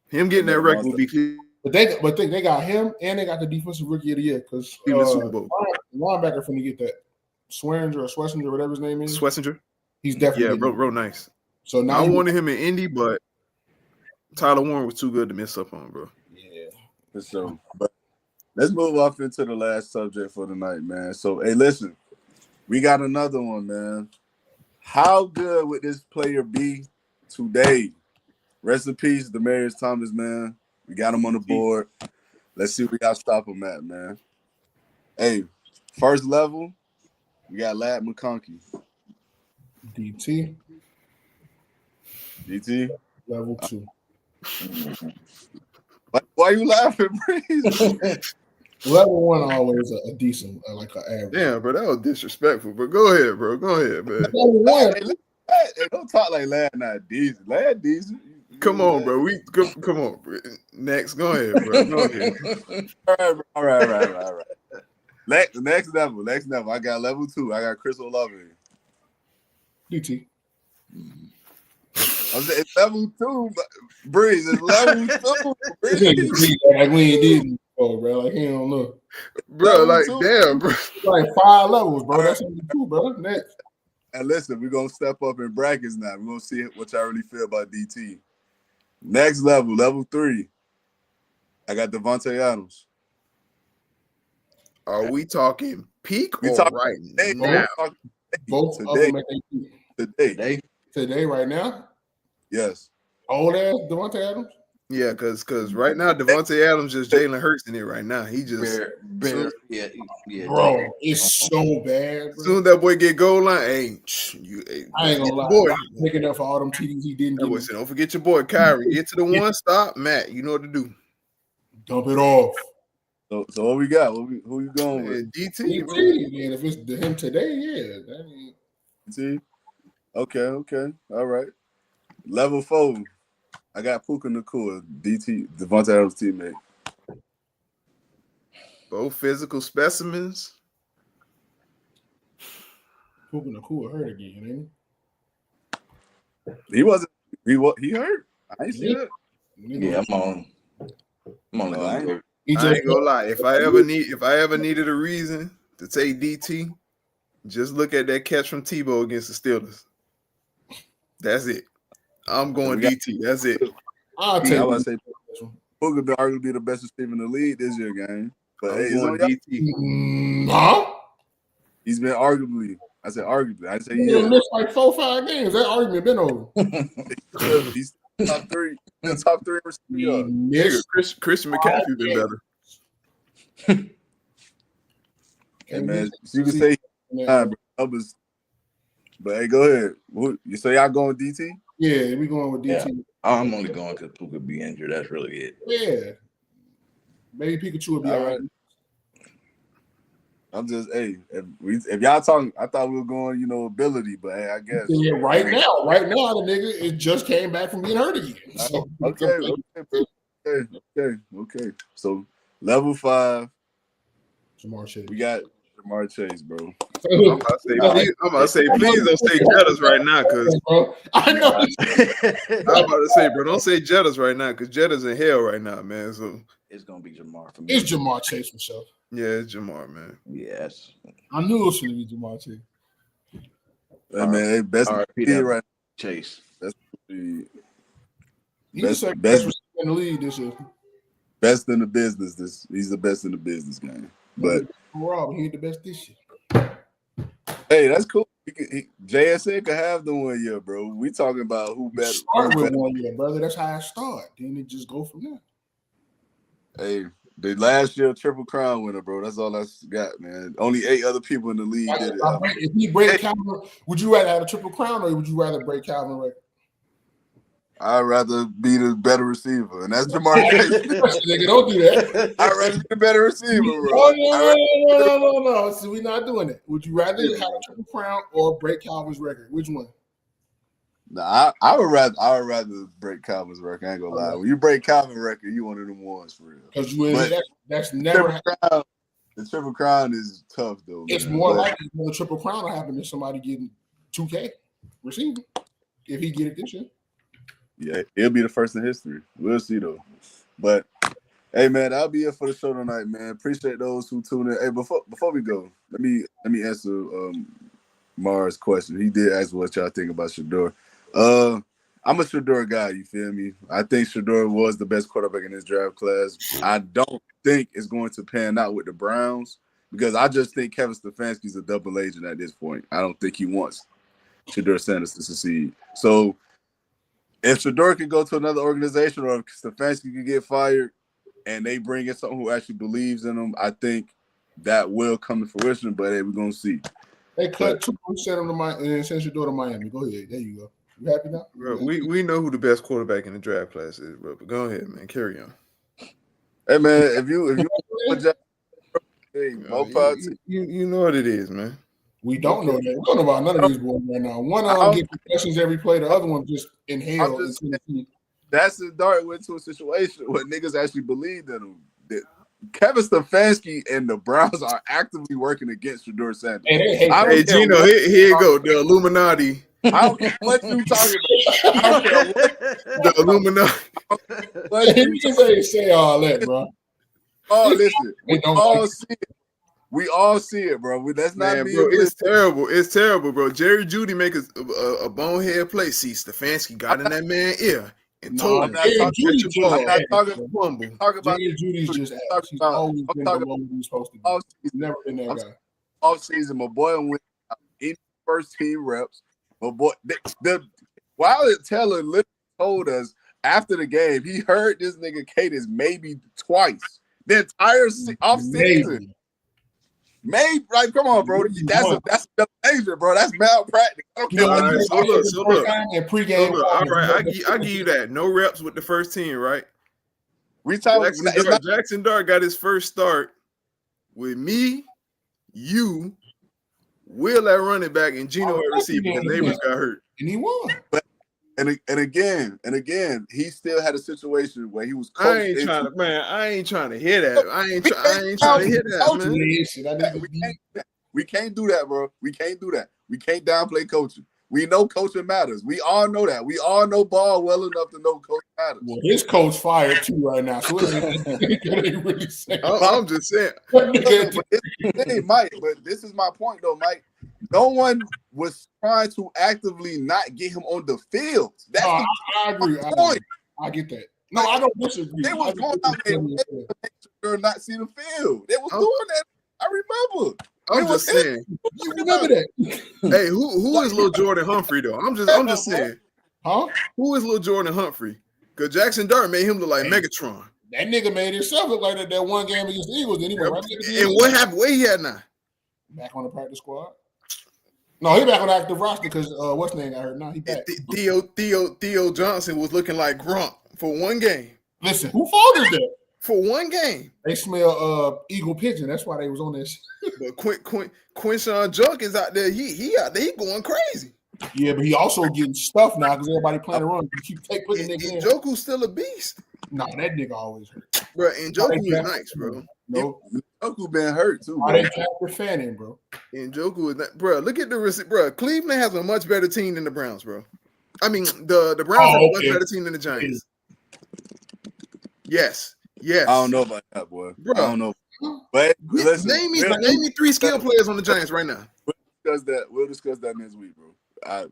[SPEAKER 4] Him getting that record will be Cleveland.
[SPEAKER 3] But they got him and they got the defensive rookie of the year because
[SPEAKER 4] Super Bowl.
[SPEAKER 3] Linebacker finna get that. Schlesinger, whatever his name is.
[SPEAKER 4] Schlesinger?
[SPEAKER 3] He's definitely
[SPEAKER 4] real nice.
[SPEAKER 3] So now
[SPEAKER 4] I wanted him in Indy, but Tyler Warren was too good to miss up on, bro.
[SPEAKER 3] Yeah.
[SPEAKER 1] So, but let's move off into the last subject for the night, man. So, hey, listen, we got another one, man. How good would this player be today? Rest in peace, Demaryius Thomas, man. We got him on the board. Let's see what we got to stop him at, man. Hey, first level, we got Ladd McConkey.
[SPEAKER 3] DT. Level 2.
[SPEAKER 1] Why you laughing, Breeze?
[SPEAKER 3] Level 1 always a decent, like an average.
[SPEAKER 4] Yeah, bro, that was disrespectful. But go ahead, bro. Go ahead, man.
[SPEAKER 3] Level 1.
[SPEAKER 1] Hey, don't talk like Ladd not decent. Ladd decent.
[SPEAKER 4] Come on, bro. Come on. Bro. Next, go ahead, bro. Go ahead.
[SPEAKER 1] All right. Next level. I got level 2. I got Chris Olave.
[SPEAKER 3] DT.
[SPEAKER 1] I'm saying it's level 2, Breeze. It's level 2. Breeze.
[SPEAKER 3] Like we ain't did it before, bro. Like he don't know.
[SPEAKER 4] Bro,
[SPEAKER 1] Level
[SPEAKER 4] like
[SPEAKER 1] 2.
[SPEAKER 4] damn, bro.
[SPEAKER 3] Like 5 levels, bro. That's only 2, bro. Next.
[SPEAKER 1] And listen, we're gonna step up in brackets now. We're gonna see what y'all really feel about DT. Next level 3. I got Devontae Adams.
[SPEAKER 4] Are we talking peak
[SPEAKER 1] We
[SPEAKER 4] or
[SPEAKER 1] talking
[SPEAKER 4] right
[SPEAKER 1] today,
[SPEAKER 4] now?
[SPEAKER 3] Both of
[SPEAKER 1] today,
[SPEAKER 3] them at their peak.
[SPEAKER 1] today.
[SPEAKER 3] Today, right now.
[SPEAKER 1] Yes.
[SPEAKER 3] Old ass Devontae Adams.
[SPEAKER 4] Yeah, because right now Devontae Adams is Jalen Hurts in it right now. He just
[SPEAKER 2] yeah.
[SPEAKER 3] Bro, it's so bad, bro.
[SPEAKER 4] soon as that boy get goal line, hey,
[SPEAKER 3] I ain't gonna lie.
[SPEAKER 4] boy.
[SPEAKER 3] Picking up for all them TDs he didn't
[SPEAKER 4] That boy
[SPEAKER 3] get.
[SPEAKER 4] said, don't forget your boy Kyrie. Get to the one stop, Matt. You know what to do.
[SPEAKER 3] Dump it off.
[SPEAKER 1] So what we got? Who you going with?
[SPEAKER 4] And DT,
[SPEAKER 3] DT,
[SPEAKER 4] man.
[SPEAKER 3] man. If it's him today, yeah. That ain't...
[SPEAKER 1] DT? Okay. All right. Level 4. I got Puka Nacua, DT, Devontae Adams' teammate.
[SPEAKER 4] Both physical specimens.
[SPEAKER 3] Puka Nacua hurt again, ain't
[SPEAKER 1] He wasn't. He hurt. I ain't see that.
[SPEAKER 2] Yeah, I'm only gonna go.
[SPEAKER 4] I ain't gonna lie. If I ever needed a reason to take DT, just look at that catch from Tebow against the Steelers. That's it. I'm going DT. That's it.
[SPEAKER 3] I'll take
[SPEAKER 1] I say Puka been arguably the best receiver in the league this year, gang. But
[SPEAKER 4] I'm going DT.
[SPEAKER 3] Huh?
[SPEAKER 1] He's been arguably. I said arguably. I say
[SPEAKER 3] He missed like 4-5 games. That argument been over.
[SPEAKER 1] He's top 3. Top 3 receiver.
[SPEAKER 3] Missed
[SPEAKER 4] Christian McCaffrey been better.
[SPEAKER 1] Hey man, you can say numbers. But hey, go ahead. You say y'all going DT?
[SPEAKER 3] Yeah, we going with DT.
[SPEAKER 2] Yeah. I'm only going because Puka be injured. That's really it.
[SPEAKER 3] Yeah. Maybe Pikachu will be all right.
[SPEAKER 1] I'm just, if y'all talking, I thought we were going, ability, but hey, I guess.
[SPEAKER 3] Yeah, right now, the nigga, it just came back from being hurt again. So,
[SPEAKER 1] Okay. So, level 5.
[SPEAKER 3] Jamar Chase.
[SPEAKER 1] We got Jamar Chase, bro.
[SPEAKER 4] I'm about to say, please don't say Jettas right now, because
[SPEAKER 3] I know.
[SPEAKER 4] I'm about to say, bro, don't say Jettas right now, because Jettas in hell right now, man. So
[SPEAKER 2] it's gonna be Jamar for me.
[SPEAKER 3] It's Jamar Chase for sure.
[SPEAKER 4] Yeah, it's Jamar, man.
[SPEAKER 2] Yes.
[SPEAKER 3] I knew it was gonna be Jamar Chase.
[SPEAKER 1] Hey, man, best right
[SPEAKER 2] Chase.
[SPEAKER 1] That's the
[SPEAKER 3] best in the league this year.
[SPEAKER 1] Best in the business. He's the best in the business game. But
[SPEAKER 3] Rob, he the best this year.
[SPEAKER 1] Hey, that's cool. JSN could have the 1 year, bro. We talking about who better.
[SPEAKER 3] Start with 1 year, brother. That's how I start. Then it just go from there.
[SPEAKER 1] Hey, the last year Triple Crown winner, bro. That's all I got, man. Only 8 other people in the league did it.
[SPEAKER 3] If he break Calvin, would you rather have a Triple Crown or would you rather break Calvin record?
[SPEAKER 1] I'd rather be the better receiver, and that's Jamar Chase.
[SPEAKER 3] Nigga, don't do that.
[SPEAKER 1] I'd rather be the better receiver, bro.
[SPEAKER 3] No. So we're not doing it. Would you rather have a Triple Crown or break Calvin's record? Which one?
[SPEAKER 1] Nah, I would rather break Calvin's record. I ain't gonna lie. When you break Calvin's record, you one of them ones for real.
[SPEAKER 3] Because that's never happened.
[SPEAKER 1] The Triple Crown is tough though.
[SPEAKER 3] It's more likely when the Triple Crown will happen than somebody getting 2K receiving if he get it this year.
[SPEAKER 1] Yeah, it'll be the first in history. We'll see though. But hey, man, that'll be it for the show tonight, man. Appreciate those who tune in. Hey, before we go, let me answer Mars' question. He did ask what y'all think about Shedeur. I'm a Shedeur guy. You feel me? I think Shedeur was the best quarterback in this draft class. I don't think it's going to pan out with the Browns because I just think Kevin Stefanski's a double agent at this point. I don't think he wants Shedeur Sanders to succeed. So if Shedeur can go to another organization or if Stefanski can get fired and they bring in someone who actually believes in him, I think that will come to fruition. But hey, we're gonna see.
[SPEAKER 3] They cut 2% of the Miami and send Shedeur to Miami. Go ahead. There you go. You happy now?
[SPEAKER 4] Bro, we know who the best quarterback in the draft class is, bro. But go ahead, man. Carry on.
[SPEAKER 1] Hey, man, if you hey,
[SPEAKER 4] you know what it is, man.
[SPEAKER 3] We don't know that. We don't know about none of these boys right now. One of them get concussions every play. The other one just inhale.
[SPEAKER 1] That's the Dart went to a situation where niggas actually believed in him. Kevin Stefanski and the Browns are actively working against Shedeur Sanders.
[SPEAKER 4] Hey, Gino, here you go. The Illuminati
[SPEAKER 1] I don't care what you talking about. I don't care what
[SPEAKER 4] The Illuminati.
[SPEAKER 3] He just ain't say all that, bro.
[SPEAKER 1] Oh, listen,
[SPEAKER 3] They don't like
[SPEAKER 1] see it. We all see it, bro. That's not
[SPEAKER 4] Man,
[SPEAKER 1] me.
[SPEAKER 4] bro, it's terrible. It's terrible, bro. Jerry Jeudy make a bonehead play. See, Stefanski got in that man's ear and told him,
[SPEAKER 3] Jerry Jeudy just
[SPEAKER 1] I'm not talking about
[SPEAKER 3] Jerry Judy's just ass. He's always been the one he's supposed to be. He's never been that guy.
[SPEAKER 1] All season, my boy went in first team reps. My boy, Wilder Taylor literally told us after the game he heard this nigga Cadence maybe twice the entire off season. Maybe, like, come on, bro. That's danger, bro. That's malpractice. I don't care what you
[SPEAKER 4] so look. All right, I give you that. No reps with the first team, right? Jackson Dart got his first start with me, you, Will at running back, and Gino at receiver because Neighbors got hurt.
[SPEAKER 3] And he won.
[SPEAKER 1] And again, he still had a situation where he was coached.
[SPEAKER 4] I ain't trying to hear that. I ain't trying to hear that,
[SPEAKER 1] man. We can't do that, bro. We can't do that. We can't downplay coaching. We know coaching matters. We all know that. We all know ball well enough to know coach matters.
[SPEAKER 3] Well, his coach fired too right now, so it ain't really saying.
[SPEAKER 4] I'm just saying.
[SPEAKER 1] Mike, but this is my point, though, Mike. No one was trying to actively not get him on the field. That's
[SPEAKER 3] I agree. I get that. No, I don't disagree.
[SPEAKER 1] They was going out there to make sure not see the field. They was doing that. I remember.
[SPEAKER 4] I'm just saying.
[SPEAKER 3] You remember that?
[SPEAKER 4] Hey, who is Lil Jordan Humphrey though? I'm just saying.
[SPEAKER 3] Huh?
[SPEAKER 4] Who is Lil Jordan Humphrey? Because Jackson Dart made him look like Megatron.
[SPEAKER 3] That nigga made himself look like that one game against the Eagles. Then he went right
[SPEAKER 4] and what happened? Where he at now?
[SPEAKER 3] Back on the practice squad. No, he back on the active roster because what's his name got hurt. Now he back.
[SPEAKER 4] Theo Johnson was looking like Gronk for one game.
[SPEAKER 3] Listen, who fault is that?
[SPEAKER 4] For one game.
[SPEAKER 3] They smell eagle pigeon. That's why they was on this.
[SPEAKER 4] But Quinshawn Junkins out there, he out there, he going crazy.
[SPEAKER 3] Yeah, but he also getting stuff now because everybody playing around. You keep putting niggas in.
[SPEAKER 4] Njoku's still a beast.
[SPEAKER 3] No, that nigga always hurt.
[SPEAKER 4] Bro, Njoku is nice, bro.
[SPEAKER 3] No,
[SPEAKER 1] Njoku been hurt too.
[SPEAKER 3] Why they Captain Fanning, bro?
[SPEAKER 4] Njoku is not, bro. Look at the receipt, bro. Cleveland has a much better team than the Browns, bro. I mean, the Browns have a much better team than the Giants. Yes.
[SPEAKER 1] I don't know about that, boy.
[SPEAKER 4] Bro,
[SPEAKER 1] I don't know. But listen,
[SPEAKER 4] name me 3 skill players on the Giants right now.
[SPEAKER 1] We'll discuss that next week, bro.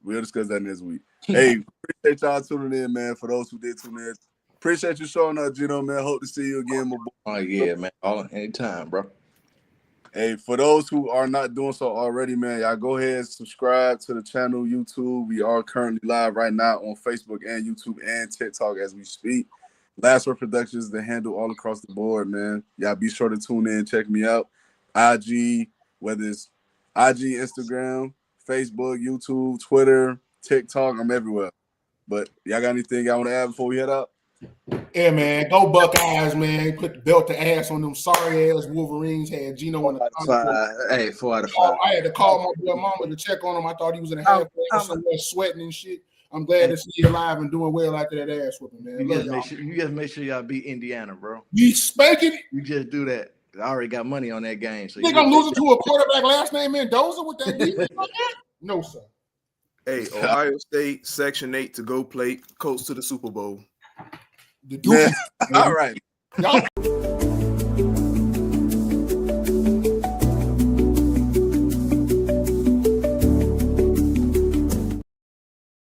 [SPEAKER 1] We'll discuss that next week. Hey, appreciate y'all tuning in, man. For those who did tune in, appreciate you showing up, Gino, man. Hope to see you again, my boy.
[SPEAKER 2] Oh yeah, man. Anytime, bro.
[SPEAKER 1] Hey, for those who are not doing so already, man, y'all go ahead and subscribe to the channel, YouTube. We are currently live right now on Facebook and YouTube and TikTok as we speak. LastWord Productions, the handle all across the board, man. Y'all be sure to tune in, check me out. IG, whether it's IG, Instagram, Facebook, YouTube, Twitter, TikTok, I'm everywhere. But y'all got anything y'all want to add before we head out?
[SPEAKER 3] Yeah, man. Go Buckeyes, man. Put the belt to ass on them sorry ass Wolverines. Had Gino in the
[SPEAKER 2] 4 out of 5.
[SPEAKER 3] I had to call my boy mama to check on him. I thought he was in a halfway somewhere sweating and shit. I'm glad to see you alive and doing well after that ass whooping, man.
[SPEAKER 2] You just make sure y'all beat Indiana, bro.
[SPEAKER 3] You spanking it?
[SPEAKER 2] You just do that. I already got money on that game. So
[SPEAKER 3] you think I'm losing to a quarterback last name Mendoza with that defense like that? No, sir.
[SPEAKER 4] Hey, Ohio State, Section 8 to go play, coach to the Super Bowl.
[SPEAKER 3] The Duke.
[SPEAKER 1] All right.
[SPEAKER 3] Y'all